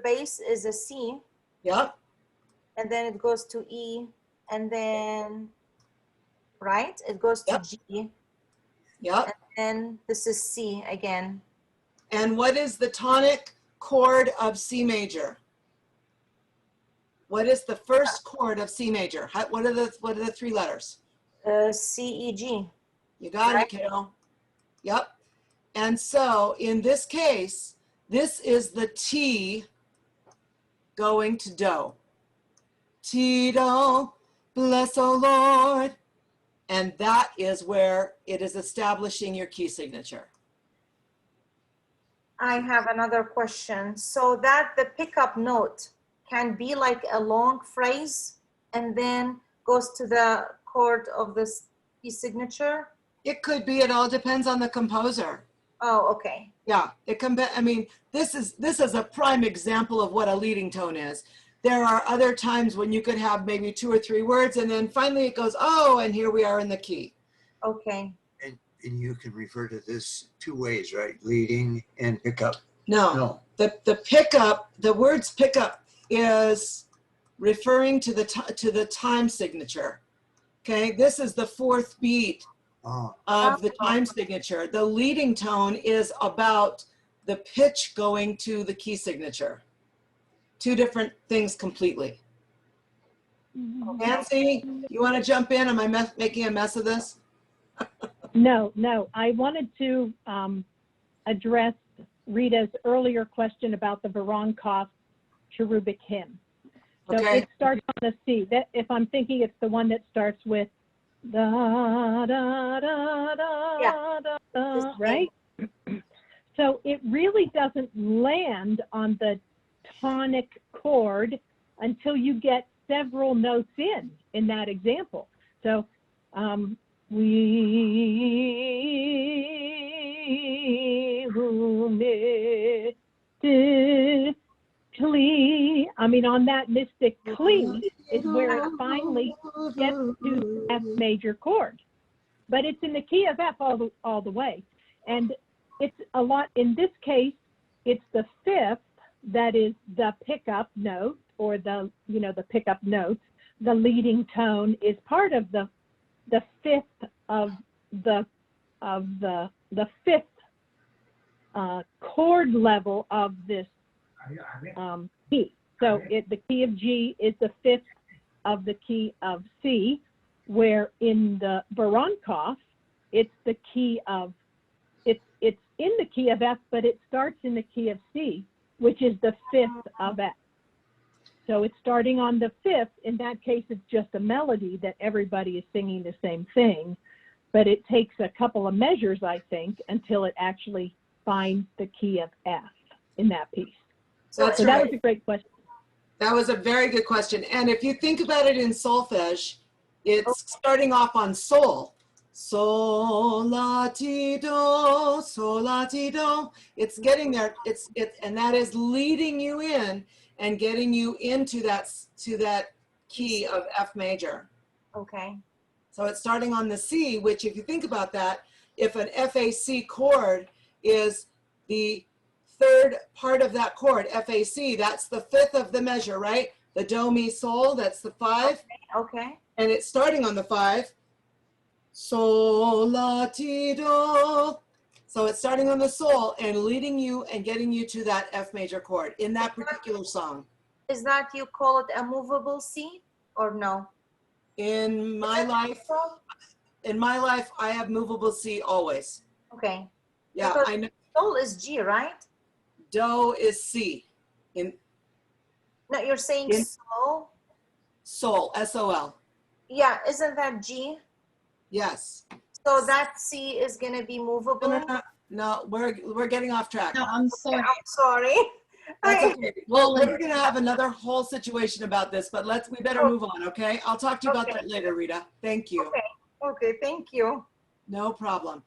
bass is a C. Yep. And then it goes to E, and then, right? It goes to G. Yep. And then this is C again. And what is the tonic chord of C major? What is the first chord of C major? What are the three letters? C, E, G. You got it, kiddo. Yep. And so in this case, this is the T going to do. Ti do, bless, O Lord. And that is where it is establishing your key signature. I have another question. So that the pickup note can be like a long phrase and then goes to the chord of this key signature? It could be, it all depends on the composer. Oh, okay. Yeah, it can be, I mean, this is a prime example of what a leading tone is. There are other times when you could have maybe 2 or 3 words, and then finally it goes, oh, and here we are in the key. Okay. And you can refer to this 2 ways, right? Leading and pickup. No. The pickup, the words pickup is referring to the time signature. Okay, this is the 4th beat of the time signature. The leading tone is about the pitch going to the key signature. 2 different things completely. Nancy, you want to jump in? Am I making a mess of this? No. I wanted to address Rita's earlier question about the Varankhas cherubic hymn. So Okay. it starts on a C. That, if I'm thinking it's the one that starts with da da da da da, right? So it really doesn't land on the tonic chord until you get several notes in that example. So I mean, on that mystic clee is where it finally gets to F major chord. But it's in the key of F all the way. And it's a lot, in this case, it's the fifth that is the pickup note, or the, you know, the pickup notes. The leading tone is part of the fifth of the fifth chord level of this key. So the key of G is the fifth of the key of C, where in the Varankhas, it's the key of, it's in the key of F, but it starts in the key of C, which is the fifth of F. So it's starting on the fifth. In that case, it's just a melody that everybody is singing the same thing, but it takes a couple of measures, I think, until it actually finds the key of F in that piece. So that was a great question. That was a very good question. And if you think about it in solfege, it's starting off on sol. Sol, la, ti, do, sol, la, ti, do. It's getting there. And that is leading you in and getting you into that key of F major. Okay. So it's starting on the C, which if you think about that, if an FAC chord is the third part of that chord, FAC, that's the fifth of the measure, right? The do, mi, sol, that's the five. Okay. And it's starting on the five. Sol, la, ti, do. So it's starting on the sol and leading you and getting you to that F major chord in that particular song. Is that, you call it a movable C or no? In my life, I have movable C always. Okay. Yeah, because I know. Sol is G, right? Do is C. No, you're saying sol? Sol, S-O-L. Yeah, isn't that G? Yes. So that C is gonna be movable? No, we're getting off track. No, I'm sorry. Okay, I'm sorry. That's okay. Well, we're gonna have another whole situation about this, but we better move on, okay? I'll talk to you about that later, Rita. Thank you. Okay, thank you. No problem.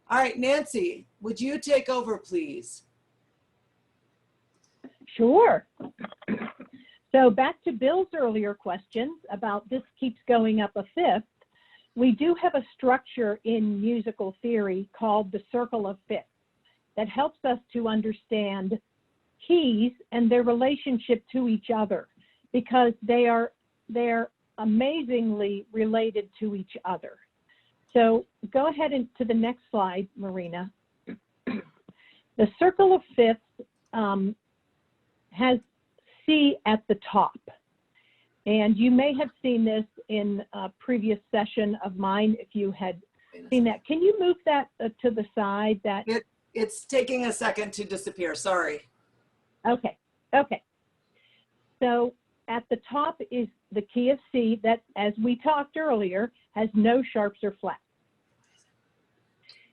All right, Nancy, would you take over, please? Sure. So back to Bill's earlier questions about this keeps going up a fifth. We do have a structure in musical theory called the circle of fifths that helps us to understand keys and their relationship to each other, because they're amazingly related to each other. So go ahead to the next slide, Marina. The circle of fifths has C at the top. And you may have seen this in a previous session of mine if you had seen that. Can you move that to the side? It's taking a second to disappear, sorry. Okay. So at the top is the key of C that, as we talked earlier, has no sharps or flats.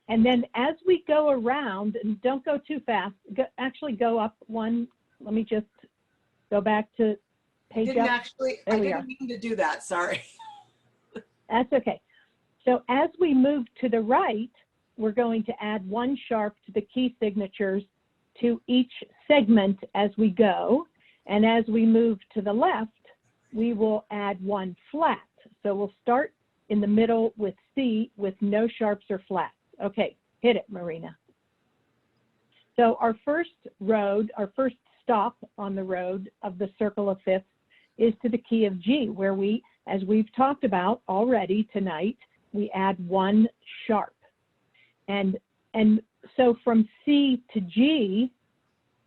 And then as we go around, and don't go too fast, actually go up one. Let me just go back to page up. I didn't mean to do that, sorry. That's okay. So as we move to the right, we're going to add one sharp to the key signatures to each segment as we go. And as we move to the left, we will add one flat. So we'll start in the middle with C with no sharps or flats. Okay, hit it, Marina. So our first stop on the road of the circle of fifths is to the key of G, where we, as we've talked about already tonight, we add one sharp. And so from C to G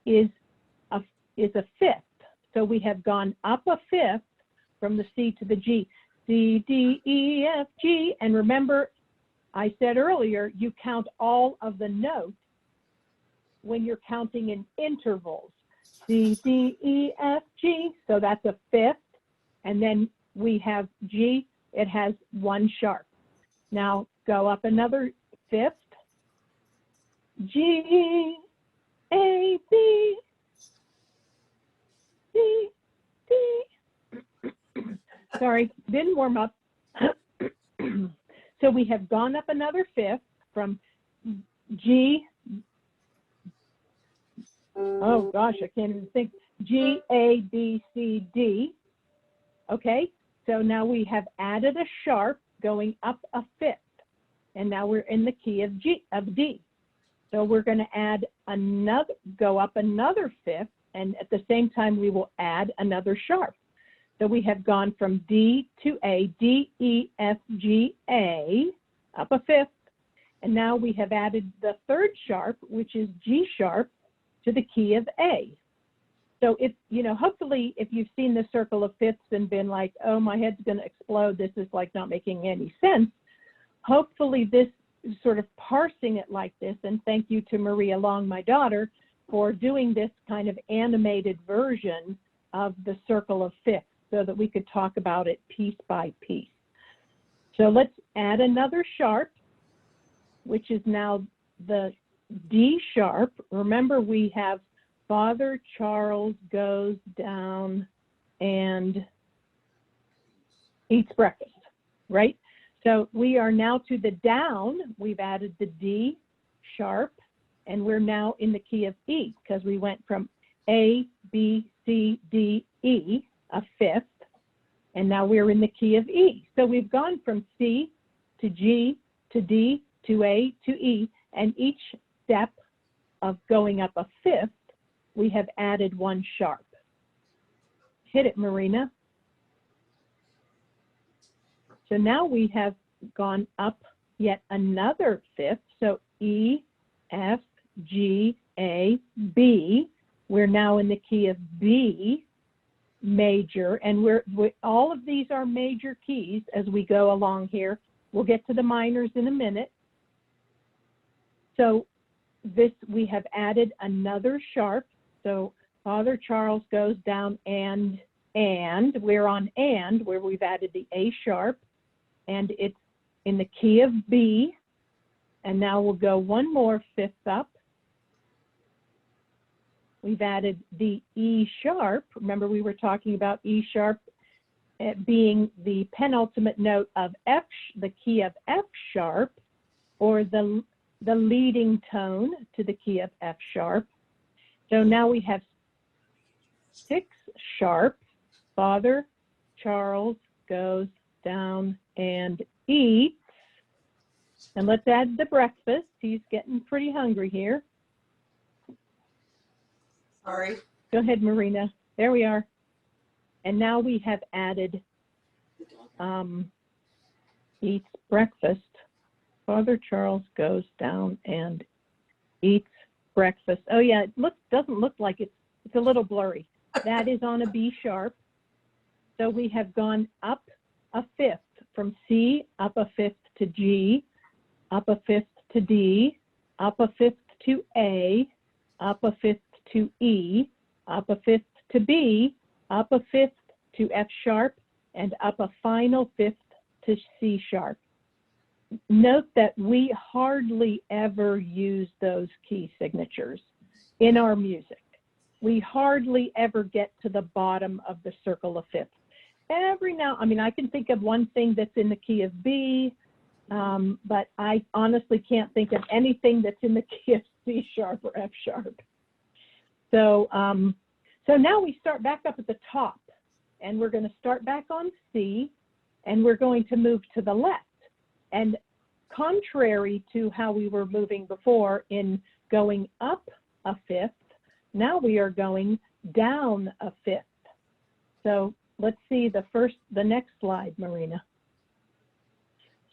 is a fifth. So we have gone up a fifth from the C to the G. C, D, E, F, G. And remember, I said earlier, you count all of the notes when you're counting in intervals. C, D, E, F, G. So that's a fifth. And then we have G. It has one sharp. Now go up another fifth. G, A, B, C, D. Sorry, didn't warm up. So we have gone up another fifth from G, oh gosh, I can't even think, G, A, B, C, D. Okay, so now we have added a sharp going up a fifth, and now we're in the key of D. So we're going to add another, go up another fifth, and at the same time we will add another sharp. So we have gone from D to A, D, E, F, G, A, up a fifth, and now we have added the third sharp, which is G sharp, to the key of A. So if, you know, hopefully if you've seen the circle of fifths and been like, oh, my head's going to explode, this is like not making any sense, hopefully this sort of parsing it like this, and thank you to Maria Long, my daughter, for doing this kind of animated version of the circle of fifths so that we could talk about it piece by piece. So let's add another sharp, which is now the D sharp. Remember, we have Father Charles goes down and eats breakfast, right? So we are now to the down. We've added the D sharp, and we're now in the key of E because we went from A, B, C, D, E, a fifth, and now we're in the key of E. So we've gone from C to G to D to A to E, and each step of going up a fifth, we have added one sharp. Hit it, Marina. So now we have gone up yet another fifth. So E, F, G, A, B. We're now in the key of B major, and we're all of these are major keys as we go along here. We'll get to the minors in a minute. So this, we have added another sharp. So Father Charles goes down and we're on and, where we've added the A sharp, and it's in the key of B. And now we'll go one more fifth up. We've added the E sharp. Remember, we were talking about E sharp being the penultimate note of F, the key of F sharp, or the leading tone to the key of F sharp. So now we have 6 sharp. Father Charles goes down and eats. And let's add the breakfast. He's getting pretty hungry here. Sorry. Go ahead, Marina. There we are. And now we have added eats breakfast. Father Charles goes down and eats breakfast. Oh yeah, it doesn't look like it's a little blurry. That is on a B sharp. So we have gone up a fifth from C, up a fifth to G, up a fifth to D, up a fifth to A, up a fifth to E, up a fifth to B, up a fifth to F sharp, and up a final fifth to C sharp. Note that we hardly ever use those key signatures in our music. We hardly ever get to the bottom of the circle of fifths. Every now, I mean, I can think of one thing that's in the key of B, but I honestly can't think of anything that's in the key of C sharp or F sharp. So, so now we start back up at the top, and we're going to start back on C, and we're going to move to the left. And contrary to how we were moving before in going up a fifth, now we are going down a fifth. So let's see the next slide, Marina.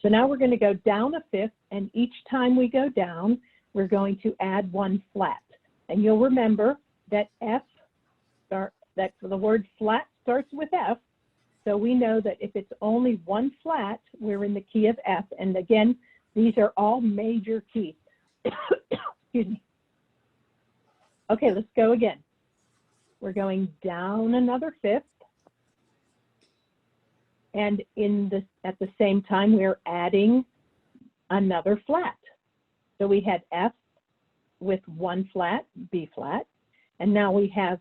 So now we're going to go down a fifth, and each time we go down, we're going to add one flat. And you'll remember that that the word flat starts with F. So we know that if it's only one flat, we're in the key of F. And again, these are all major keys. Excuse me. Okay, let's go again. We're going down another fifth. And at the same time, we're adding another flat. So we had F with one flat, B flat, and now we have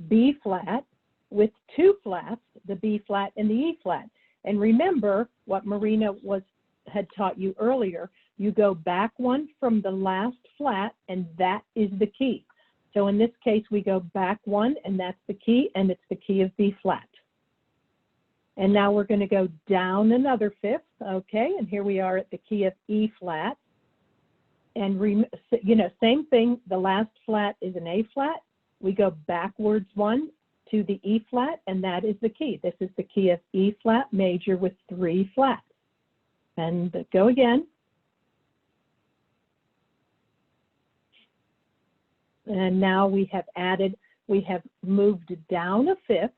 B flat with two flats, the B flat and the E flat. And remember what Marina was had taught you earlier. You go back one from the last flat, and that is the key. So in this case, we go back one, and that's the key, and it's the key of B flat. And now we're going to go down another fifth, okay? And here we are at the key of E flat. And you know, same thing, the last flat is an A flat. We go backwards one to the E flat, and that is the key. This is the key of E flat major with 3 flats. And go again. And now we have moved down a fifth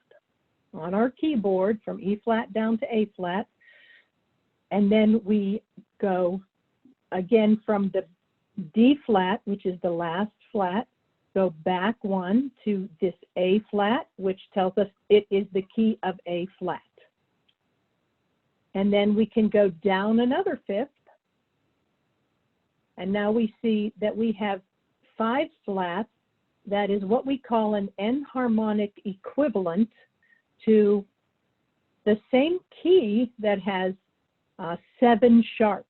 on our keyboard from E flat down to A flat. And then we go again from the D flat, which is the last flat, go back one to this A flat, which tells us it is the key of A flat. And then we can go down another fifth. And now we see that we have 5 flats. That is what we call an enharmonic equivalent to the same key that has 7 sharps.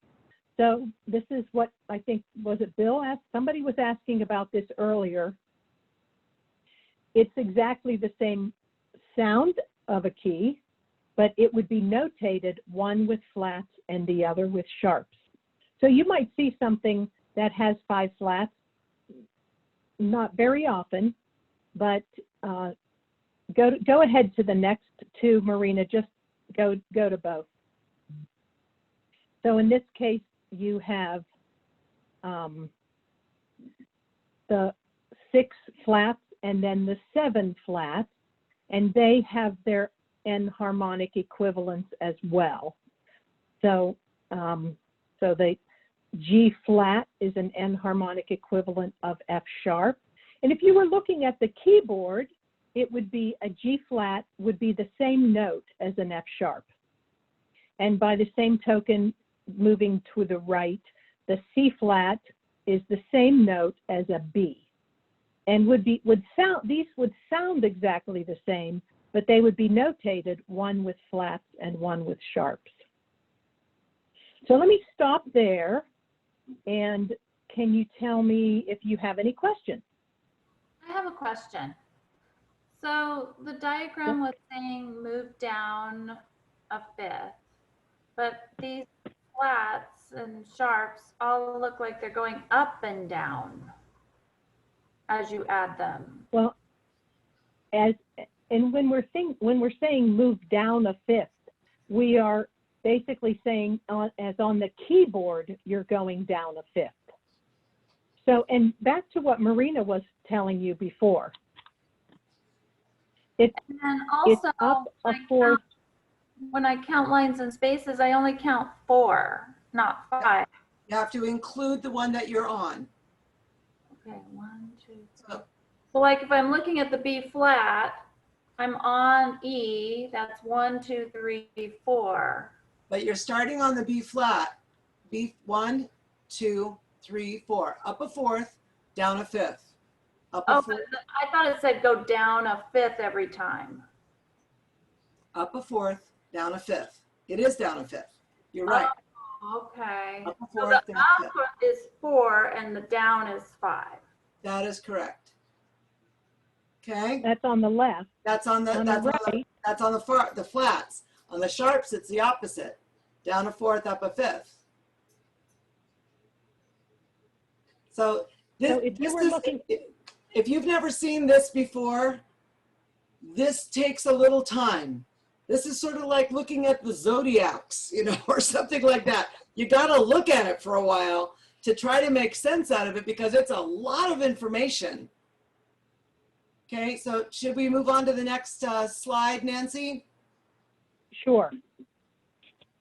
So this is what I think, was it Bill asked? Somebody was asking about this earlier. It's exactly the same sound of a key, but it would be notated one with flats and the other with sharps. So you might see something that has 5 flats, not very often, but go ahead to the next 2, Marina, just go to both. So in this case, you have the 6 flats and then the 7 flats, and they have their enharmonic equivalents as well. So, so the G flat is an enharmonic equivalent of F sharp. And if you were looking at the keyboard, it would be a G flat would be the same note as an F sharp. And by the same token, moving to the right, the C flat is the same note as a B. And these would sound exactly the same, but they would be notated one with flats and one with sharps. So let me stop there, and can you tell me if you have any questions? I have a question. So the diagram was saying move down a fifth, but these flats and sharps all look like they're going up and down as you add them. Well, when we're saying move down a fifth, we are basically saying as on the keyboard you're going down a fifth. So, and back to what Marina was telling you before. And then also, when I count lines and spaces, I only count 4, not 5. You have to include the one that you're on. Okay, 1, 2, 3. So like if I'm looking at the B flat, I'm on E, that's 1, 2, 3, 4. But you're starting on the B flat. B 1, 2, 3, 4. Up a fourth, down a fifth. Up a fourth. I thought it said go down a fifth every time. Up a fourth, down a fifth. It is down a fifth. You're right. Okay. Up a So fourth, the down a up fifth. is 4 and the down is 5. That is correct. Okay. That's on the left. That's on the right. That's on the flats. On the sharps, it's the opposite. Down a fourth, up a fifth. So this, if you've never seen this before, this takes a little time. This is sort of like looking at the zodiacs, you know, or something like that. You got to look at it for a while to try to make sense out of it because it's a lot of information. Okay, so should we move on to the next slide, Nancy? Sure.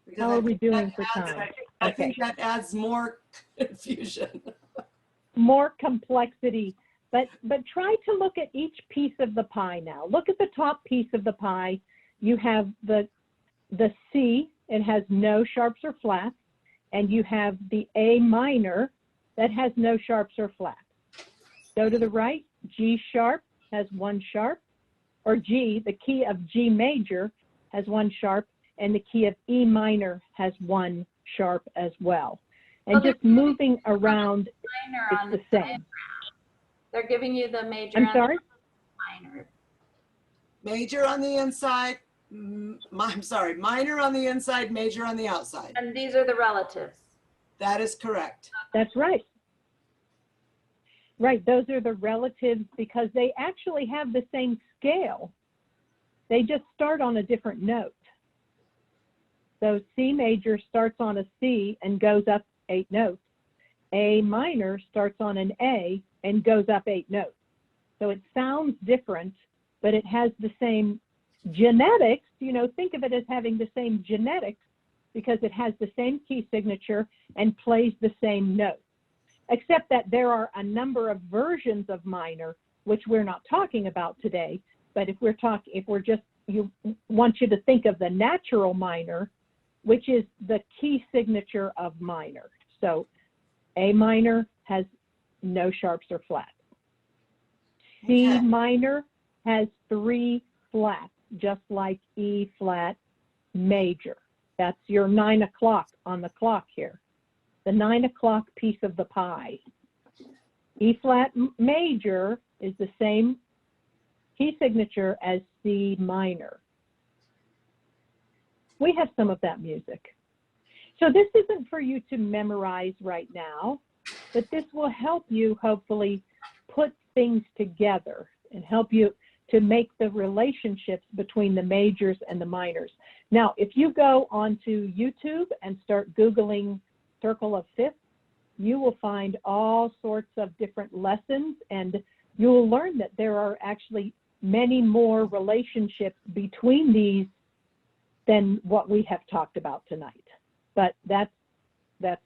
Because How are we doing for time? I think that adds more confusion. More complexity, but try to look at each piece of the pie now. Look at the top piece of the pie. You have the C, it has no sharps or flats, and you have the A minor that has no sharps or flats. Go to the right, G sharp has 1 sharp, or G, the key of G major has 1 sharp, and the key of E minor has 1 sharp as well. And Well, just moving around minor on is the same. diagram. They're giving you the major I'm and sorry? the minor. Major on the inside, I'm sorry, minor on the inside, major on the outside. And these are the relatives. That is correct. That's right. Right, those are the relatives because they actually have the same scale. They just start on a different note. So C major starts on a C and goes up 8 notes. A minor starts on an A and goes up 8 notes. So it sounds different, but it has the same genetics. You know, think of it as having the same genetics because it has the same key signature and plays the same note. Except that there are a number of versions of minor, which we're not talking about today. But if we're want you to think of the natural minor, which is the key signature of minor. So A minor has no sharps or flats. C minor has 3 flats, just like E flat major. That's your 9 o'clock on the clock here. The 9 o'clock piece of the pie. E flat major is the same key signature as C minor. We have some of that music. So this isn't for you to memorize right now, but this will help you hopefully put things together and help you to make the relationships between the majors and the minors. Now, if you go onto YouTube and start Googling circle of fifths, you will find all sorts of different lessons, and you will learn that there are actually many more relationships between these than what we have talked about tonight. But that's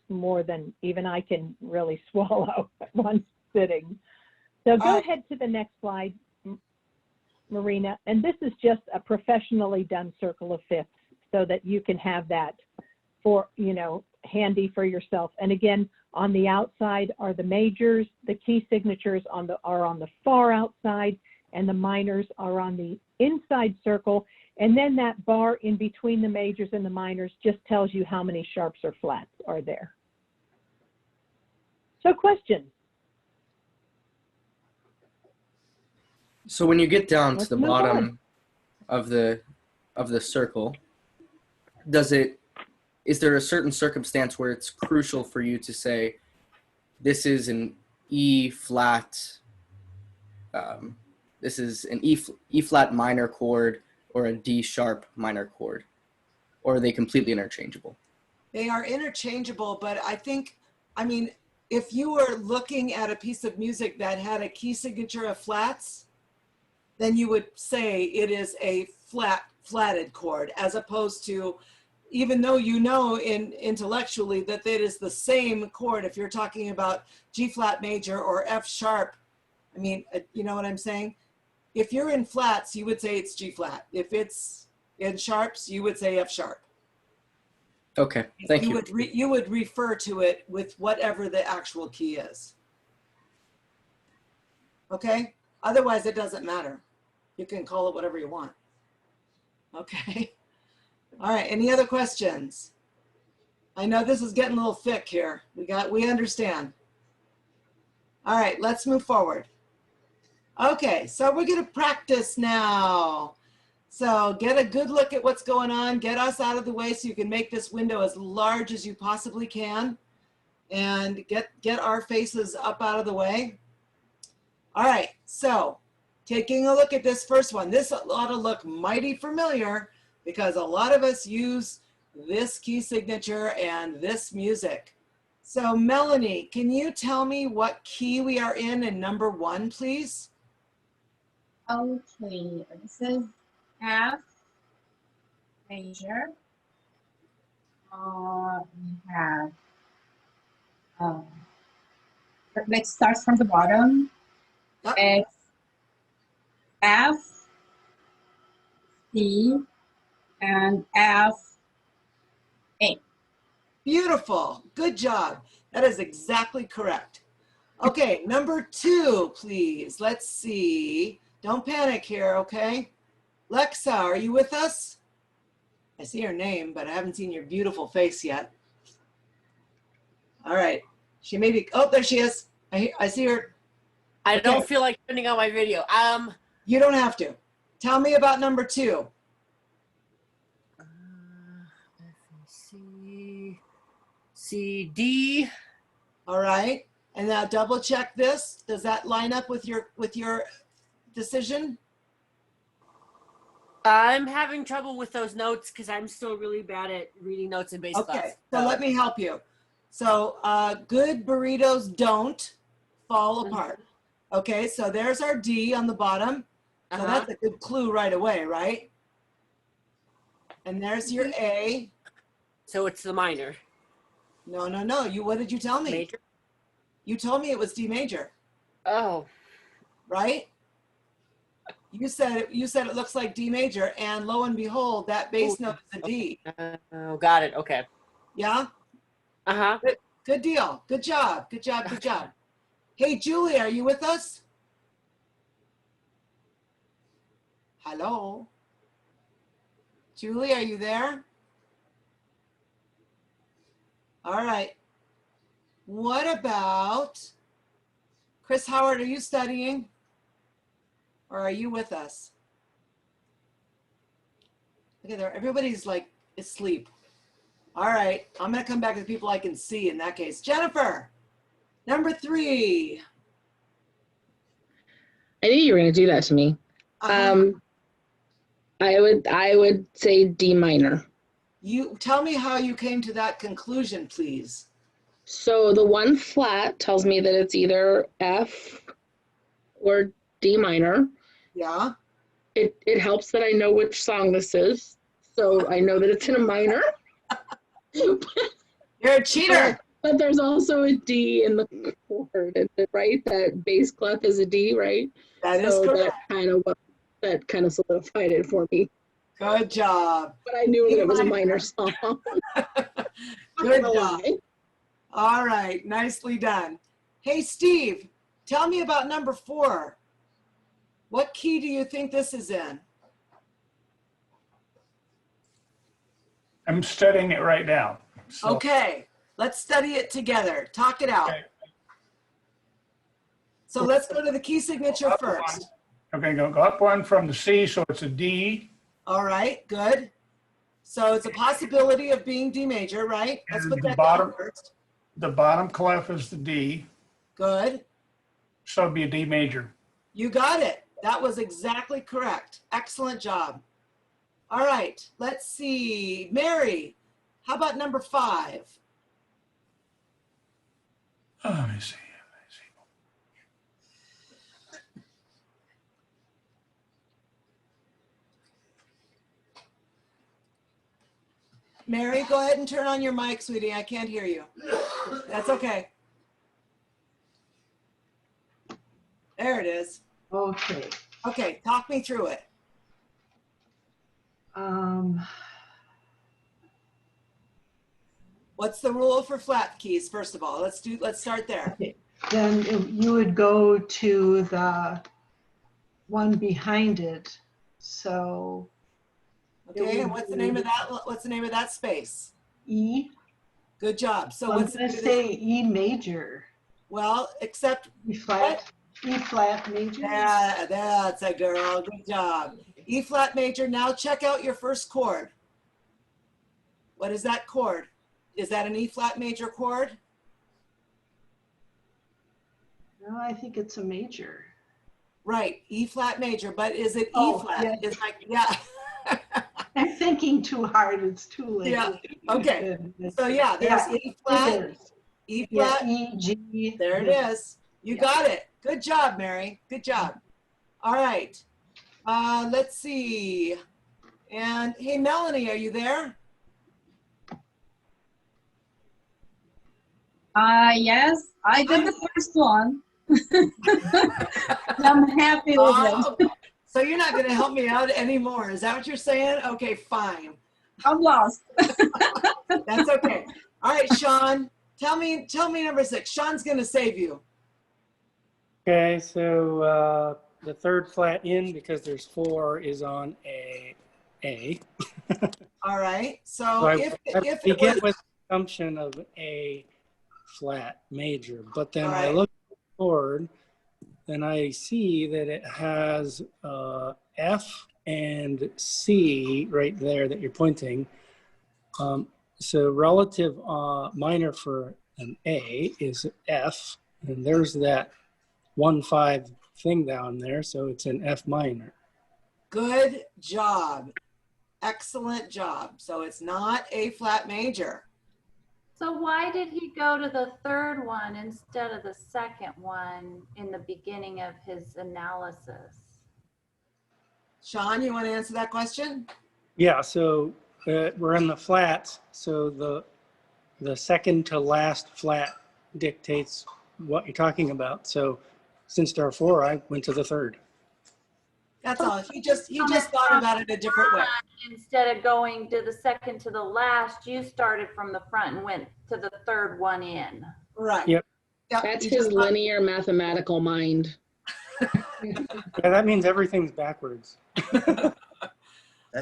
more than even I can really swallow at one sitting. So go ahead to the next slide, Marina, and this is just a professionally done circle of fifths so that you can have that for, you know, handy for yourself. And again, on the outside are the majors, the key signatures are on the far outside, and the minors are on the inside circle. And then that bar in between the majors and the minors just tells you how many sharps or flats are there. So questions? So when you get down Let's to the move bottom of the circle, is there a certain circumstance where it's crucial for you to say this is an E flat, this is an E flat minor chord or a D sharp minor chord, or are they completely interchangeable? They are interchangeable, but I mean, if you were looking at a piece of music that had a key signature of flats, then you would say it is a flatted chord, as opposed to, even though you know intellectually that it is the same chord, if you're talking about G flat major or F sharp, I mean, you know what I'm saying? If you're in flats, you would say it's G flat. If it's in sharps, you would say F sharp. Okay, thank you. You would refer to it with whatever the actual key is. Okay? Otherwise, it doesn't matter. You can call it whatever you want. Okay? All right, any other questions? I know this is getting a little thick here. We understand. All right, let's move forward. Okay, so we're gonna practice now. So get a good look at what's going on, get us out of the way so you can make this window as large as you possibly can, and get our faces up out of the way. All right, so taking a look at this first one, this ought to look mighty familiar because a lot of us use this key signature and this music. So Melanie, can you tell me what key we are in number 1, please? Okay, this is F major. We have, let's start from the bottom. It's F, C, and F, A. Beautiful, good job. That is exactly correct. Okay, number 2, please. Let's see. Don't panic here, okay? Lexa, are you with us? I see your name, but I haven't seen your beautiful face yet. All right. She may be, oh, there she is. I see her. I Okay. don't feel like turning on my video. You don't have to. Tell me about number 2. C, D. All right. And now double check this. Does that line up with your decision? I'm having trouble with those notes because I'm still really bad at reading notes in bass class. Okay, so let me help you. So good burritos don't fall apart. Okay, so there's our D on the bottom. So that's a good clue right away, right? And there's your A. So it's the minor. No, no, no. What did you tell me? Major? You told me it was D major. Oh. Right? You said it looks like D major, and lo and behold, that bass note is a D. Oh, got it. Okay. Yeah? Uh-huh. Good deal. Good job. Good job. Good job. Hey, Julie, are you with us? Hello? Julie, are you there? All right. What about Chris Howard? Are you studying? Or are you with us? Look at there. Everybody's like asleep. All right. I'm going to come back to the people I can see in that case. Jennifer, number 3. I knew you were going to do that to me. I would say D minor. You tell me how you came to that conclusion, please. So the one flat tells me that it's either F or D minor. Yeah. It helps that I know which song this is. So I know that it's in a minor. You're a cheater. But there's also a D in the chord, right? That bass clef is a D, right? That is correct. That kind of solidified it for me. Good job. But I knew it was a minor song. Good job. All right, nicely done. Hey, Steve, tell me about number 4. What key do you think this is in? I'm studying it right now. So. Okay, let's study it together. Talk it out. Okay. So let's go to the key signature first. Okay, go up 1 from the C, so it's a D. All right, good. So it's a possibility of being D major, right? Let's put that down first. The bottom clef is the D. Good. So it'd be a D major. You got it. That was exactly correct. Excellent job. All right, let's see. Mary, how about number 5? Oh, let me see. Mary, go ahead and turn on your mic, sweetie. I can't hear you. That's okay. There it is. Okay. Okay, talk me through it. What's the rule for flat keys, first of all? Let's start there. Okay. Then you would go to the one behind it. So okay, and what's the name of that? What's the name of that space? E. Good job. So I'm what's going to say E major. Well, except E flat. E flat major. Yeah, that's a girl. Good job. E flat major. Now check out your first chord. What is that chord? Is that an E flat major chord? No, I think it's a major. Right, E flat major, but is it Oh, E flat? yeah. It's like, yeah. I'm thinking too hard. It's too late. Yeah. Okay. So yeah, there's E flat, E flat, yeah, E, G. There it is. You got it. Good job, Mary. Good job. All right. Let's see. And hey, Melanie, are you there? Yes, I got the first one. I'm happy with it. So you're not going to help me out anymore. Is that what you're saying? Okay, fine. I'm lost. That's okay. All right, Sean, tell me number 6. Sean's going to save you. Okay, so the third flat in, because there's 4, is on A. All right. So, So if I it begin was with the assumption of A flat major. But then All I right. look at the chord, and I see that it has F and C right there that you're pointing. So relative minor for an A is F, and there's that 1-5 thing down there, so it's an F minor. Good job. Excellent job. So it's not A flat major. So why did he go to the third one instead of the second one in the beginning of his analysis? Sean, you want to answer that question? Yeah, so we're in the flats, so the second to last flat dictates what you're talking about. So since there are 4, I went to the third. That's all. He just thought about it a different way. Instead of going to the second to the last, you started from the front and went to the third one in. Right. Yep. That's his linear mathematical mind. Yeah, that means everything's backwards.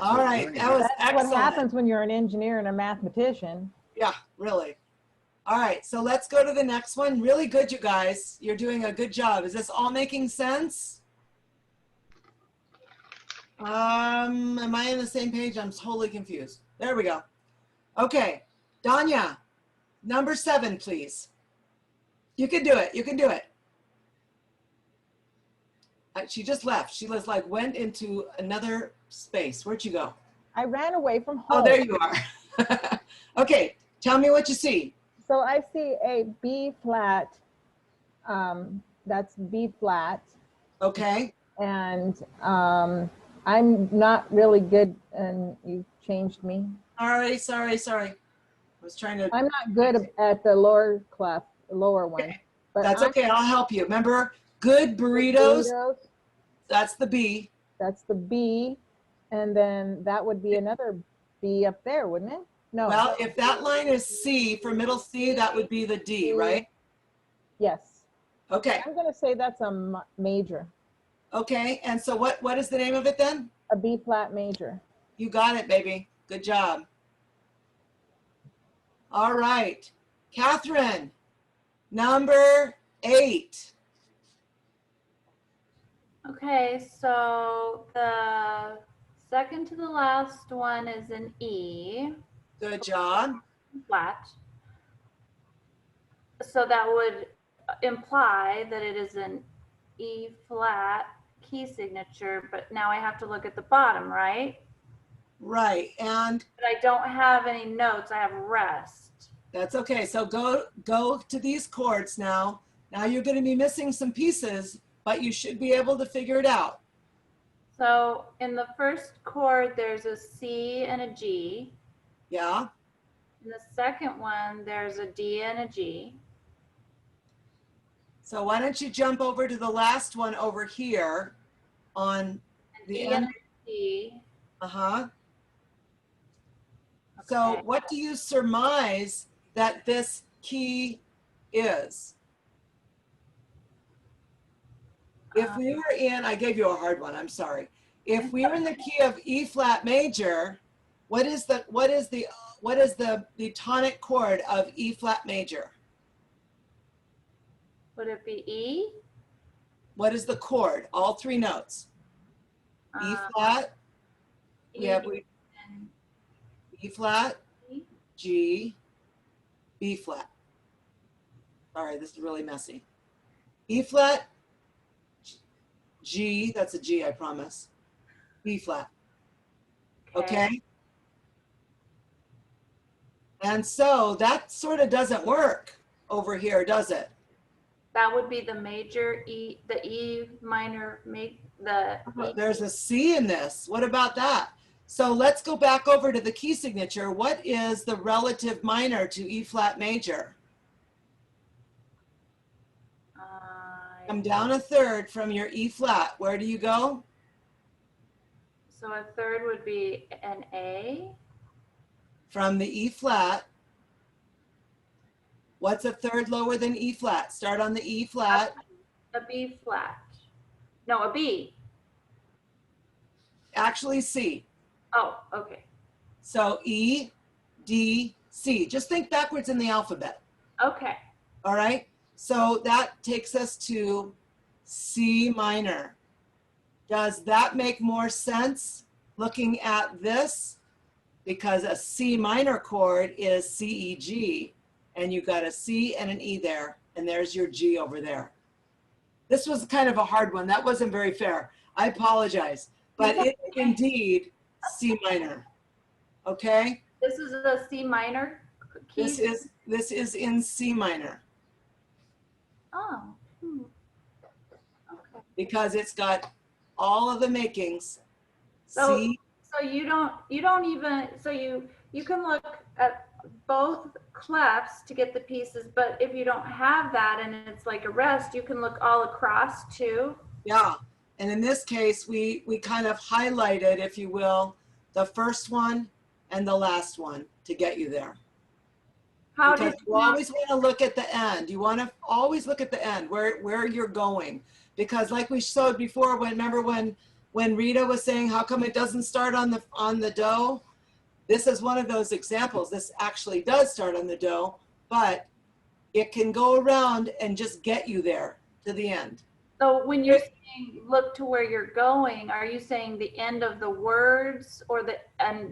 All right, that was That's excellent. what happens when you're an engineer and a mathematician. Yeah, really. All right, so let's go to the next one. Really good, you guys. You're doing a good job. Is this all making sense? Am I on the same page? I'm totally confused. There we go. Okay, Danya, number 7, please. You can do it. You can do it. She just left. She was like, went into another space. Where'd you go? I ran away from home. Oh, there you are. Okay, tell me what you see. So I see a B flat. That's B flat. Okay. And I'm not really good, and you changed me. All right, sorry. I was trying to. I'm not good at the lower clef, lower one. Okay. But That's okay. I'll help you. Remember, good burritos. That's the B. That's the B, and then that would be another B up there, wouldn't it? No. Well, if that line is C for middle C, that would be the D, right? Yes. Okay. I'm going to say that's a major. Okay, and so what is the name of it then? A B flat major. You got it, baby. Good job. All right, Catherine, number 8. Okay, so the second to the last one is an E. Good job. Flat. So that would imply that it is an E flat key signature, but now I have to look at the bottom, right? Right, and but I don't have any notes. I have rest. That's okay. So go to these chords now. Now you're going to be missing some pieces, but you should be able to figure it out. So in the first chord, there's a C and a G. Yeah. In the second one, there's a D and a G. So why don't you jump over to the last one over here on the end. D. Uh-huh. Okay. So what do you surmise that this key is? If we were in, I gave you a hard one, I'm sorry. If we were in the key of E flat major, what is the tonic chord of E flat major? Would it be E? What is the chord? All 3 notes. E flat. We have E flat, G, B flat. Sorry, this is really messy. E flat, G, that's a G, I promise. B flat. Okay? And so that sort of doesn't work over here, does it? That would be the major E, the E minor, There's a C in this. What about that? So let's go back over to the key signature. What is the relative minor to E flat major? Come down a third from your E flat. Where do you go? So a third would be an A. From the E flat. What's a third lower than E flat? Start on the E flat. A B flat. No, a B. Actually C. Oh, okay. So E, D, C. Just think backwards in the alphabet. Okay. All right. So that takes us to C minor. Does that make more sense looking at this? Because a C minor chord is C, E, G, and you've got a C and an E there, and there's your G over there. This was kind of a hard one. That wasn't very fair. I apologize, but it is indeed C minor. Okay? This is a C minor key? This is in C minor. Oh. Okay. Because it's got all of the makings. So, C. so you don't even, so you can look at both clefs to get the pieces, but if you don't have that and it's like a rest, you can look all across too. Yeah. And in this case, we kind of highlighted, if you will, the first one and the last one to get you there. How because did you always want to look at the end. You want to always look at the end, where you're going. Because like we showed before, remember when Rita was saying, how come it doesn't start on the do? This is one of those examples. This actually does start on the do, but it can go around and just get you there to the end. So when you're saying look to where you're going, are you saying the end of the words or the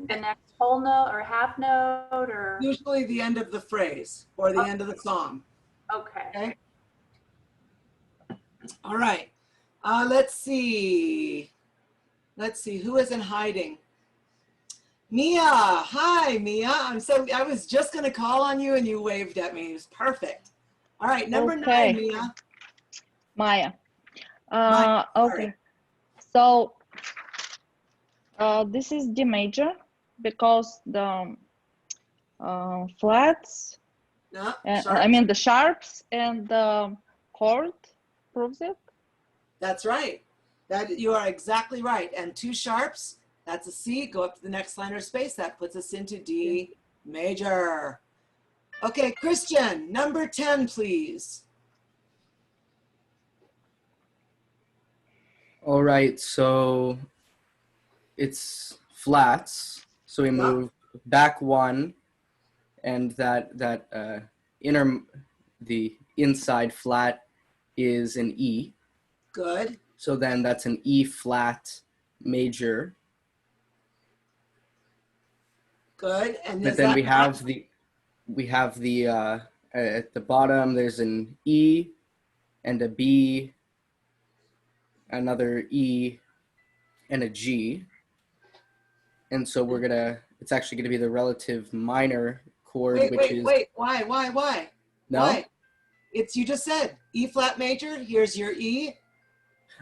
next whole note or half note or? Usually the end of the phrase or the end of the song. Okay. Okay. All right. Let's see. Let's see who is in hiding. Mia. Hi, Mia. I was just going to call on you and you waved at me. It was perfect. All right. Number 9, Mia. Maya. Maya, okay. So this is D major because the flats, no, I mean the sharps and the chord proves it. That's right. You are exactly right. And 2 sharps, that's a C. Go up to the next line or space. That puts us into D major. Okay, Christian, number 10, please. All right, so it's flats. So we move back 1, and the inside flat is an E. Good. So then that's an E flat major. Good. And but then we have the at the bottom there's an E and a B, another E and a G. And so it's actually gonna be the relative minor chord, Wait, why? No? Why? You just said E flat major, here's your E.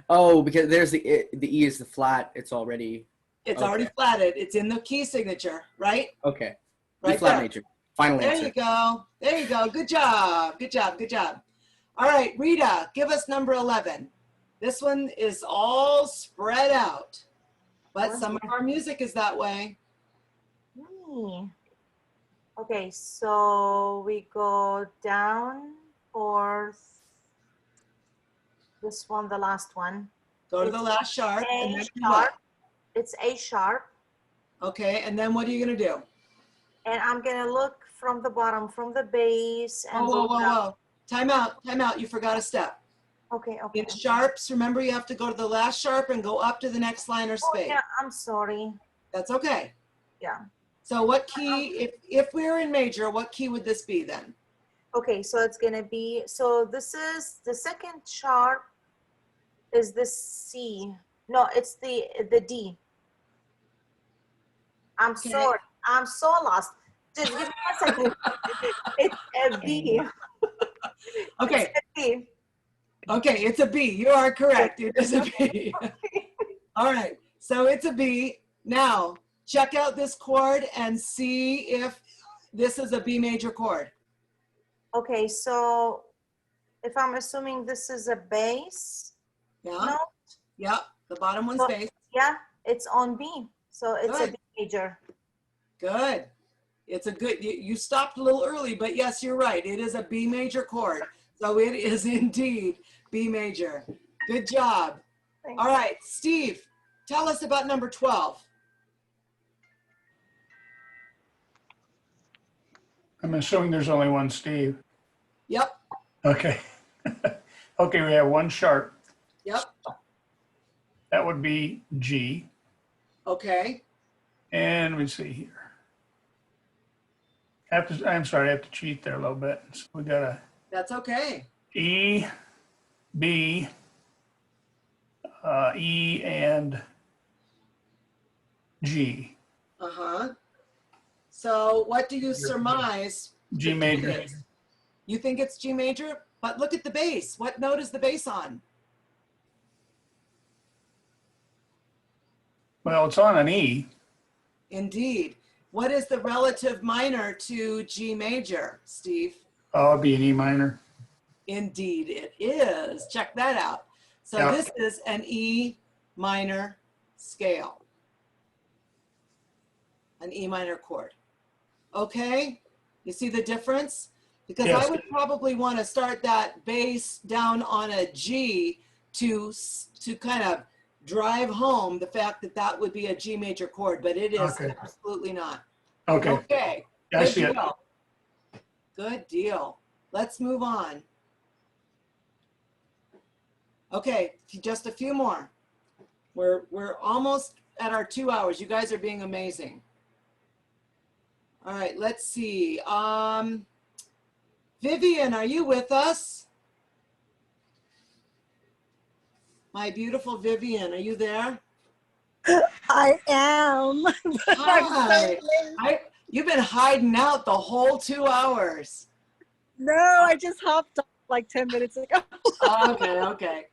Oh, because there's the E is the flat, it's already already flatted, it's in the key signature, right? Okay. Right E flat there. major. Final answer. There you go. Good job. All right, Rita, give us number 11. This one is all spread out, but some of our music is that way. Okay, so we go down for this one, the last one. Go to the last sharp. A and sharp. It's A sharp. Okay, and then what are you going to do? And I'm going to look from the bottom, from the bass. And Whoa. Time out. You forgot a step. Okay. In sharps, remember you have to go to the last sharp and go up to the next line or space. Yeah, I'm sorry. That's okay. Yeah. So what key, if we're in major, what key would this be then? Okay, so it's going to be, so this is the second sharp is the C. No, it's the D. I'm sorry. I'm so lost. Just give me a second. It's a B. Okay. It's a B. Okay, it's a B. You are correct. It is a B. All right. So it's a B. Now, check out this chord and see if this is a B major chord. Okay, so if I'm assuming this is a bass note. Yeah, the bottom one's bass. Yeah, it's on B. So it's a B major. Good. It's a good, you stopped a little early, but yes, you're right. It is a B major chord. So it is indeed B major. Good job. Thanks. All right, Steve, tell us about number 12. I'm assuming there's only one Steve. Yep. Okay. Okay, we have one sharp. Yep. That would be G. Okay. And let me see here. I'm sorry, I have to cheat there a little bit. So we got a That's okay. E, B, E, and G. Uh-huh. So what do you surmise? G the key major. is? You think it's G major? But look at the bass. What note is the bass on? Well, it's on an E. Indeed. What is the relative minor to G major, Steve? Oh, it'd be an E minor. Indeed it is. Check that out. So Yeah. this is an E minor scale. An E minor chord. Okay? You see the difference? Because Yes. I would probably want to start that bass down on a G to kind of drive home the fact that that would be a G major chord, but it is Okay. absolutely not. Okay. Okay. Yeah, I Good see it. deal. Good deal. Let's move on. Okay, just a few more. We're almost at our 2 hours. You guys are being amazing. All right, let's see. Vivian, are you with us? My beautiful Vivian, are you there? I am. Hi. You've been hiding out the whole 2 hours. No, I just hopped off like 10 minutes ago. Okay, okay.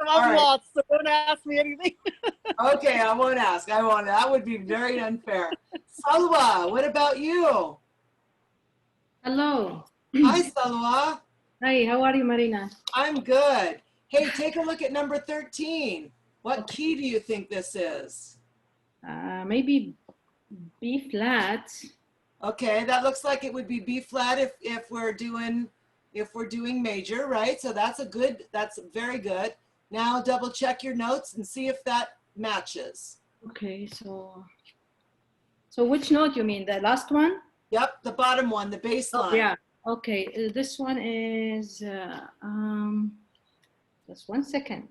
I'm right. lost, so don't ask me anything. Okay, I won't ask. I won't. That would be very unfair. Salwa, what about you? Hello. Hi, Salwa. Hi, how are you, Marina? I'm good. Hey, take a look at number 13. What key do you think this is? Maybe B flat. Okay, that looks like it would be B flat if we're doing major, right? So that's very good. Now double check your notes and see if that matches. Okay, so which note you mean? The last one? Yep, the bottom one, the bass line. Oh, yeah. Okay, this one is just 1 second.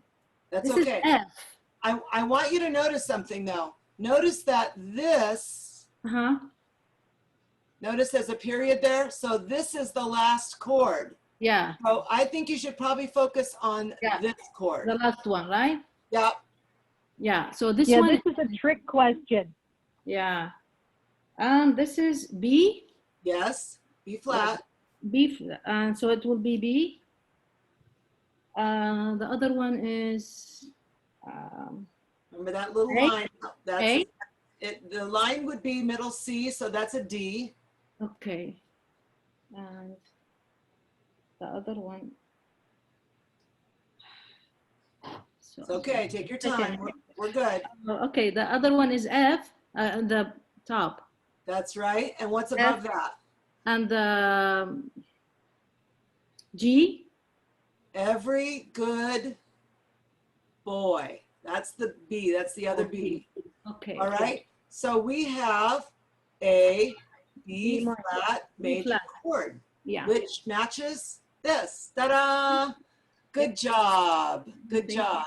That's this okay. Is F. I want you to notice something though. Notice that this, notice there's a period there. So this is the last chord. Yeah. So I think you should probably focus on this chord. The last one, right? Yeah. Yeah, so this Yeah, one. this is a trick question. Yeah. This is B. Yes, B flat. B flat, so it will be B. The other one is. Remember that little A? line? That's A? the line would be middle C, so that's a D. Okay. And the other one. So, It's okay, take your time. We're good. Okay, the other one is F, the top. That's right. And what's above F, that? And the G. Every good boy. That's the B. That's the other B. Okay. All right. So we have a B flat major chord, which matches this. Ta-da! Good job. Good job.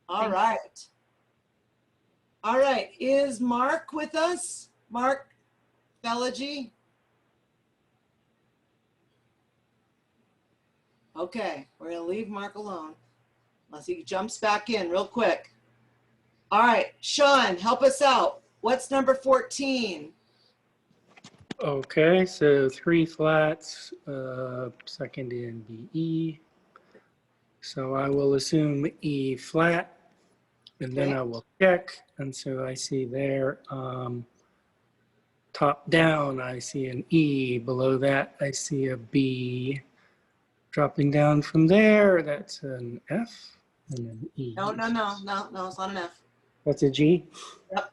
All right. All right. Is Mark with us? Mark Belagy? Okay, we're gonna leave Mark alone unless he jumps back in real quick. All right, Sean, help us out. What's number 14? Okay, so 3 flats, second in B E. So I will assume E flat, and then I will check. And so I see there, top down, I see an E. Below that, I see a B. Dropping down from there, that's an F and an E. No, it's not an F. That's a G? Yep.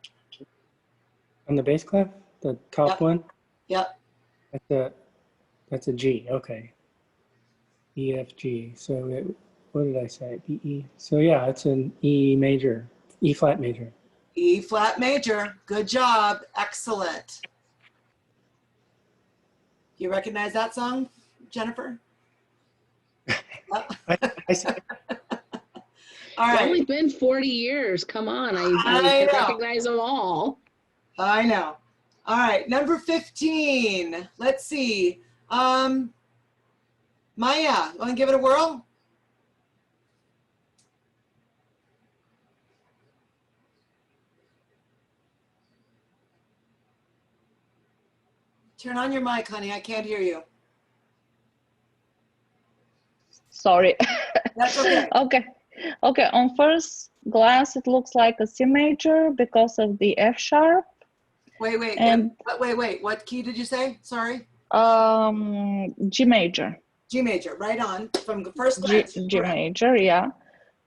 On the bass clef? The top one? Yep. That's a G, okay. E, F, G. So what did I say? B, E. So yeah, it's an E major, E flat major. E flat major. Good job. Excellent. You recognize that song, Jennifer? I see. All It's right. only been 40 years. Come on. I I know. recognize them all. I know. All right, number 15. Let's see. Maya, you want to give it a whirl? Turn on your mic, honey. I can't hear you. Sorry. That's okay. Okay, on first glance, it looks like a C major because of the F sharp. Wait. And Wait. What key did you say? Sorry. G major. G major, right on. From the first G glance. Correct. major, yeah.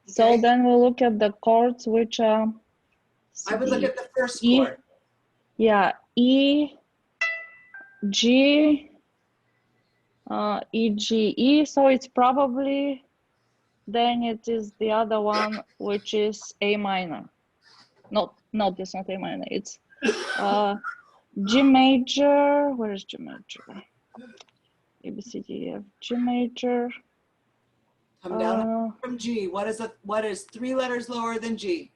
So Okay. then we look at the chords, which are I would look at the first E, chord. yeah, E, G, E, G, E. So it's probably, then it is the other one, which is A minor. No, it's not A minor. It's G major. Where is G major? A, B, C, D, E, F, G major. Come down from G. What is 3 letters lower than G?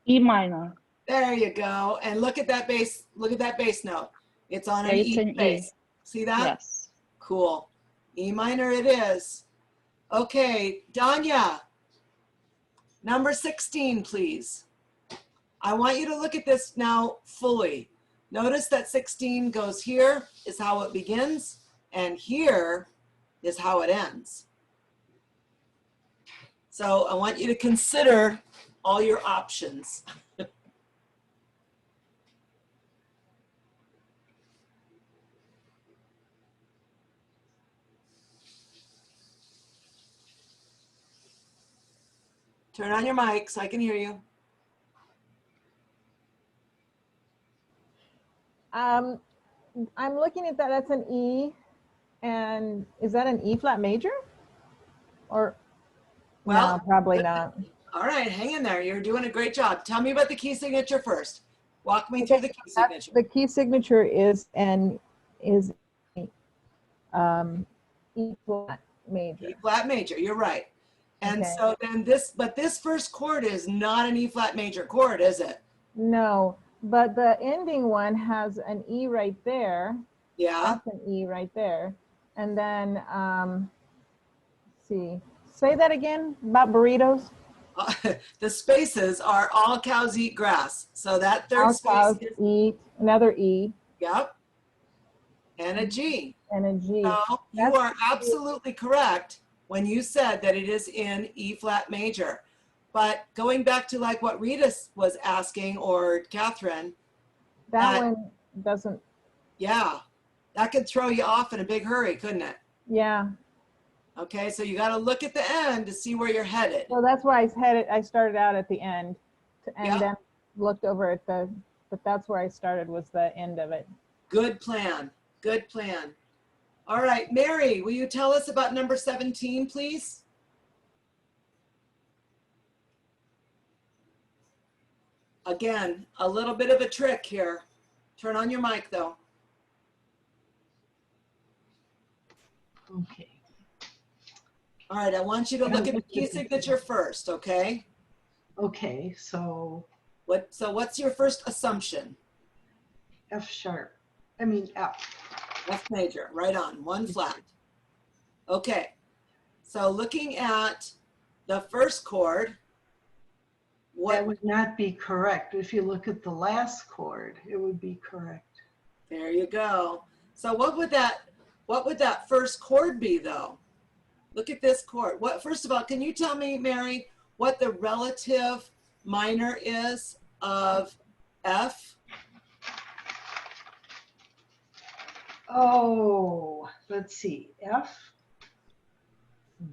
E minor. There you go. And look at that bass. Look at that bass note. It's on an It's E an bass. E. See that? Yes. Cool. E minor it is. Okay, Danya. Number 16, please. I want you to look at this now fully. Notice that 16 goes here is how it begins, and here is how it ends. So I want you to consider all your options. Turn on your mic so I can hear you. I'm looking at that. That's an E, and is that an E flat major? Or Well, no, probably not. All right, hang in there. You're doing a great job. Tell me about the key signature first. Walk me through the key signature. The key signature is E flat major. E flat major. You're right. And Okay. so then this first chord is not an E flat major chord, is it? No, but the ending one has an E right there. Yeah. That's an E right there. And then, let's see, say that again about burritos. The spaces are all cows eat grass. So that third All space cows is, eat, another E. yep, and a G. And a G. So you are absolutely correct when you said that it is in E flat major. But going back to like what Rita was asking, or Catherine. That one doesn't. Yeah, that could throw you off in a big hurry, couldn't it? Yeah. Okay, so you got to look at the end to see where you're headed. So that's why I started out at the end and then looked over at but that's where I started, was the end of it. Good plan, good plan. All right, Mary, will you tell us about number 17, please? Again, a little bit of a trick here. Turn on your mic though. Okay. All right, I want you to look at the key signature first, okay? Okay, so what's your first assumption? F sharp. I mean F. F major, right on, 1 flat. Okay, so looking at the first chord, that would not be correct. If you look at the last chord, it would be correct. There you go. So what would that first chord be though? Look at this chord. First of all, can you tell me, Mary, what the relative minor is of F? Oh, let's see. F.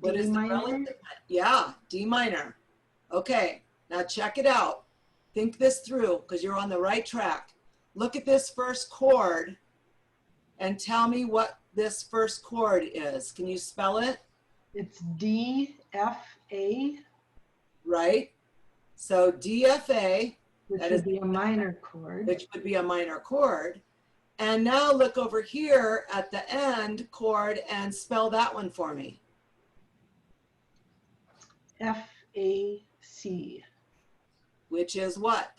What is the relative? Yeah, D minor. Okay, now check it out. Think this through because you're on the right track. Look at this first chord and tell me what this first chord is. Can you spell it? It's D, F, A. Right. So D, F, A. Which would be a minor chord. Which would be a minor chord. And now look over here at the end chord and spell that one for me. F-A-C. Which is what?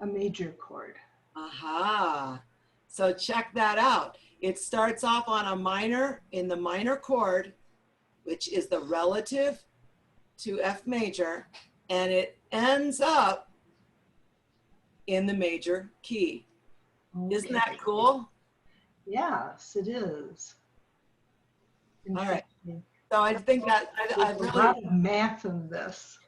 A major chord. Aha. So check that out. It starts off on a minor, in the minor chord, which is the relative to F major, and it ends up in the major key. Okay. Isn't that cool? Yes, it is. All right. So I think that I There's really... a lot of math in this.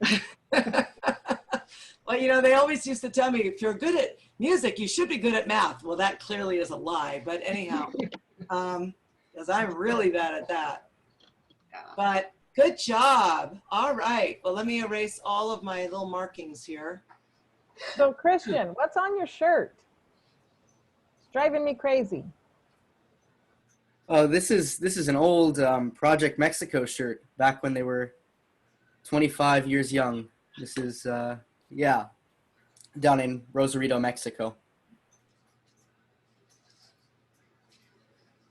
Well, you know, they always used to tell me, if you're good at music, you should be good at math. Well, that clearly is a lie. But anyhow, because I'm really bad at that. But good job. All right. Well, let me erase all of my little markings here. So Christian, what's on your shirt? It's driving me crazy. Oh, this is an old Project Mexico shirt back when they were 25 years young. This is yeah, down in Rosarito, Mexico.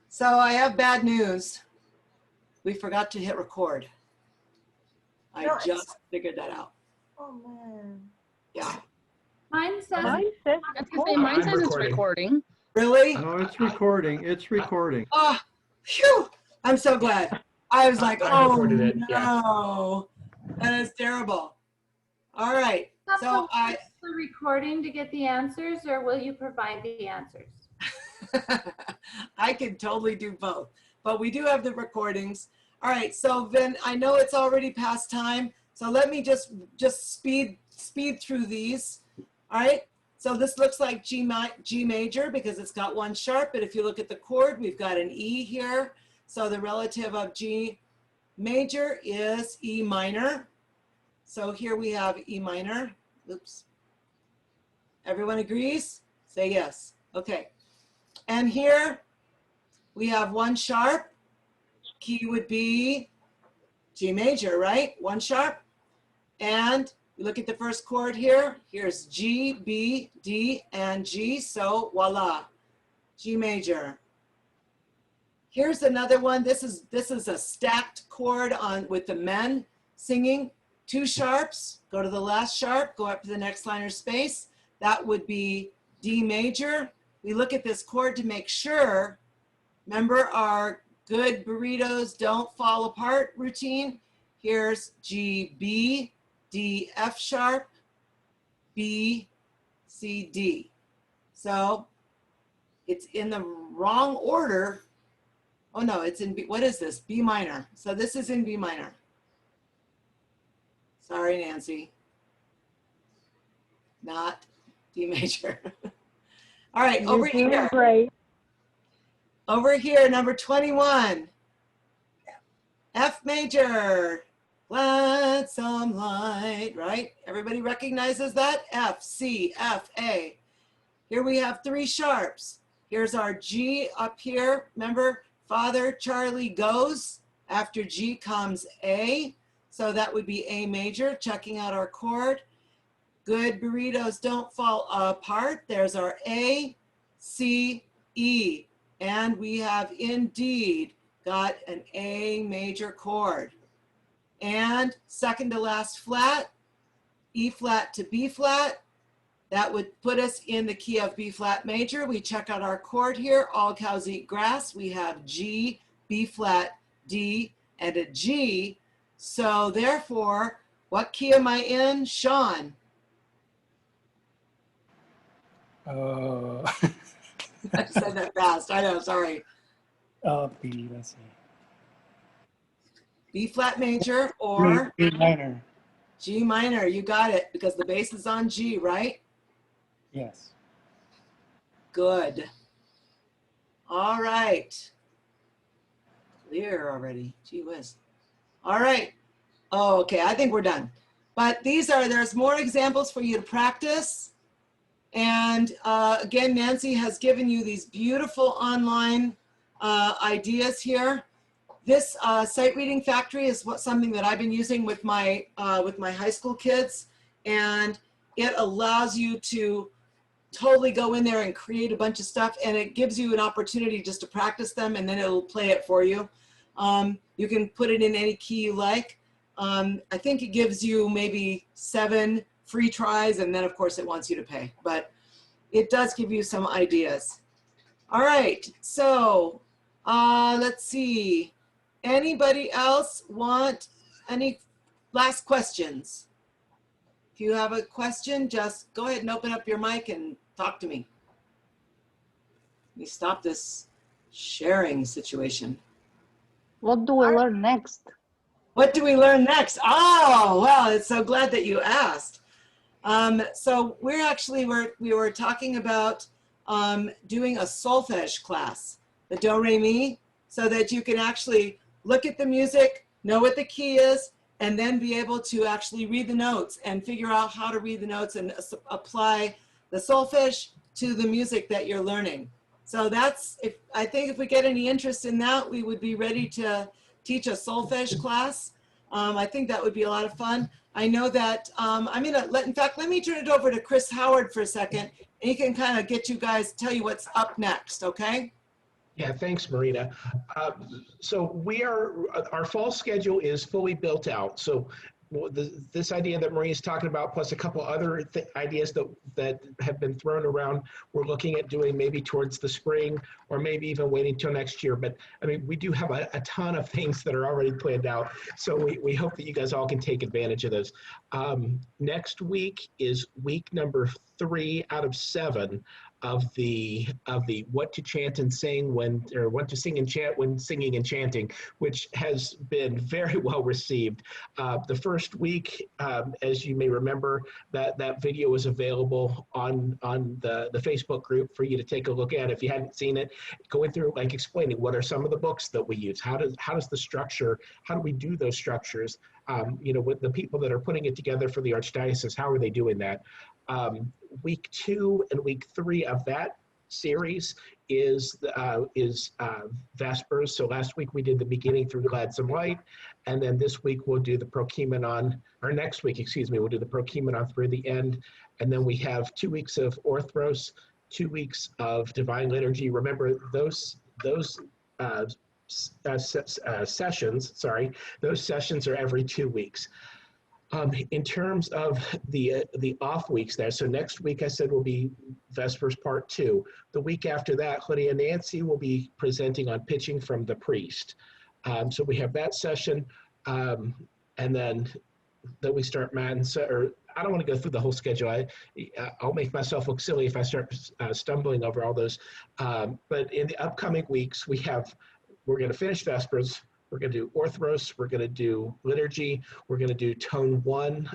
So I have bad news. We forgot to hit record. I No, just figured that out. Oh man. Yeah. Mine says. Mine says it's recording. Really? No, it's recording. It's recording. Oh, phew. I'm so glad. I was like, I oh recorded it, yeah. no, that is terrible. All right. So I the recording to get the answers, or will you provide the answers? I can totally do both, but we do have the recordings. All right, so Vin, I know it's already past time, so let me just speed through these. All right, so this looks like G major because it's got one sharp, but if you look at the chord, we've got an E here. So the relative of G major is E minor. So here we have E minor. Oops. Everyone agrees? Say yes. Okay. And here we have one sharp. Key would be G major, right? One sharp. And you look at the first chord here. Here's G, B, D, and G. So voila, G major. Here's another one. This is a stacked chord on with the men singing. Two sharps. Go to the last sharp. Go up to the next liner space. That would be D major. We look at this chord to make sure. Remember our good burritos don't fall apart routine. Here's G, B, D, F sharp, B, C, D. So it's in the wrong order. Oh no, it's in B. What is this? B minor. So this is in B minor. Sorry, Nancy. Not D major. All right, You're over doing here. great. Over here, number 21. F major. Let some light, right? Everybody recognizes that? F, C, F, A. Here we have three sharps. Here's our G up here. Remember, Father Charlie goes. After G comes A. So that would be A major, checking out our chord. Good burritos don't fall apart. There's our A, C, E. And we have indeed got an A major chord. And second to last flat, E flat to B flat. That would put us in the key of B flat major. We check out our chord here. All cows eat grass. We have G, B flat, D, and a G. So therefore, what key am I in? Sean. I said that fast. I know, sorry. B, let's see. B flat major or G minor. G minor. You got it, because the bass is on G, right? Yes. Good. All right. Clear already. Gee whiz. All right. Oh, okay. I think we're done. But there's more examples for you to practice. And again, Nancy has given you these beautiful online ideas here. This sight reading factory is something that I've been using with my high school kids, and it allows you to totally go in there and create a bunch of stuff, and it gives you an opportunity just to practice them, and then it'll play it for you. You can put it in any key you like. I think it gives you maybe 7 free tries, and then of course it wants you to pay, but it does give you some ideas. All right, so let's see. Anybody else want any last questions? If you have a question, just go ahead and open up your mic and talk to me. Let me stop this sharing situation. What do we learn next? What do we learn next? Oh, well, it's so glad that you asked. So we were talking about doing a solfege class, the do, re, mi, so that you can actually look at the music, know what the key is, and then be able to actually read the notes and figure out how to read the notes and apply the solfege to the music that you're learning. So that's, I think if we get any interest in that, we would be ready to teach a solfege class. I think that would be a lot of fun. I know that I'm gonna in fact, let me turn it over to Chris Howard for a second, and he can kind of tell you what's up next, okay? Yeah, thanks, Marina. So our fall schedule is fully built out. So this idea that Maria's talking about, plus a couple other ideas that have been thrown around, we're looking at doing maybe towards the spring, or maybe even waiting till next year. But I mean, we do have a ton of things that are already planned out. So we hope that you guys all can take advantage of those. Next week is week number 3 out of 7 of the what to chant and sing or what to sing and chant when singing and chanting, which has been very well received. The first week, as you may remember, that video was available on the Facebook group for you to take a look at. If you hadn't seen it, going through like explaining what are some of the books that we use, how does the structure, how do we do those structures, with the people that are putting it together for the Archdiocese, how are they doing that? Week 2 and week 3 of that series is Vespers. So last week we did the beginning through Gladsome Light, and then this week we'll do the Prokimenon, or next week, excuse me, we'll do the Prokimenon through the end, and then we have 2 weeks of Orthros, 2 weeks of Divine Liturgy. Remember those sessions are every 2 weeks. In terms of the off weeks there, so next week I said will be Vespers Part 2. The week after that, Lydia Nancy will be presenting on pitching from the priest. So we have that session, and then we start or I don't want to go through the whole schedule. I'll make myself look silly if I start stumbling over all those. But in the upcoming weeks, we're going to finish Vespers. We're going to do Orthros, we're going to do Liturgy, we're going to do Tone 1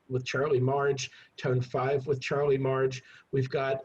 with Charlie Marge, Tone 5 with Charlie Marge. We've got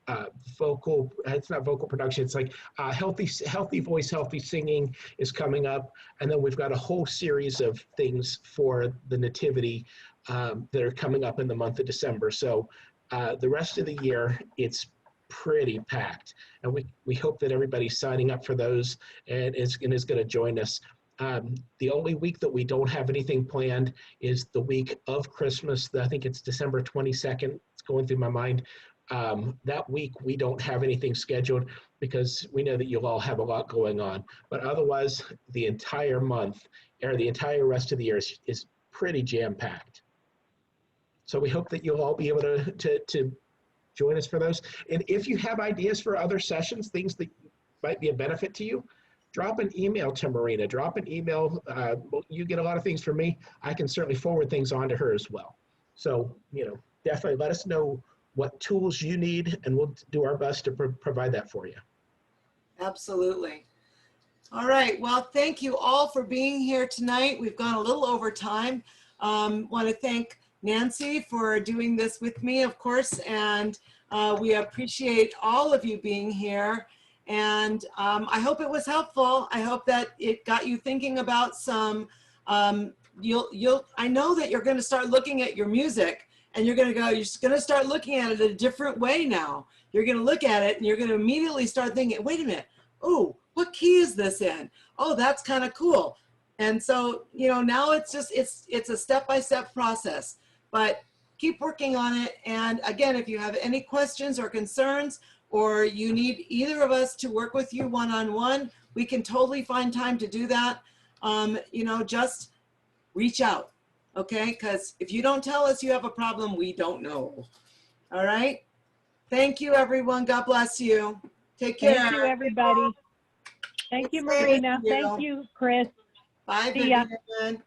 it's not vocal production, it's like healthy voice, healthy singing is coming up. And then we've got a whole series of things for the Nativity that are coming up in the month of December. So the rest of the year, it's pretty packed, and we hope that everybody's signing up for those and is going to join us. The only week that we don't have anything planned is the week of Christmas. I think it's December 22nd. It's going through my mind. That week we don't have anything scheduled because we know that you'll all have a lot going on. But otherwise, the entire month or the entire rest of the year is pretty jam-packed. So we hope that you'll all be able to join us for those. And if you have ideas for other sessions, things that might be a benefit to you, drop an email to Marina. Drop an email. You get a lot of things from me. I can certainly forward things on to her as well. So, definitely let us know what tools you need, and we'll do our best to provide that for you. Absolutely. All right. Well, thank you all for being here tonight. We've gone a little over time. Want to thank Nancy for doing this with me, of course, and we appreciate all of you being here. And I hope it was helpful. I hope that it got you thinking about some, I know that you're going to start looking at your music, and you're going to start looking at it a different way now. You're going to look at it and you're going to immediately start thinking, wait a minute, oh, what key is this in? Oh, that's kind of cool. And so, now it's just, it's a step-by-step process. But keep working on it. And again, if you have any questions or concerns, or you need either of us to work with you one-on-one, we can totally find time to do that. You know, just reach out, okay? Because if you don't tell us you have a problem, we don't know. All right? Thank you, everyone. God bless you. Take care. Thank you, everybody. Thank you, Marina. Thank you, Chris. Bye, See ya. Vivian.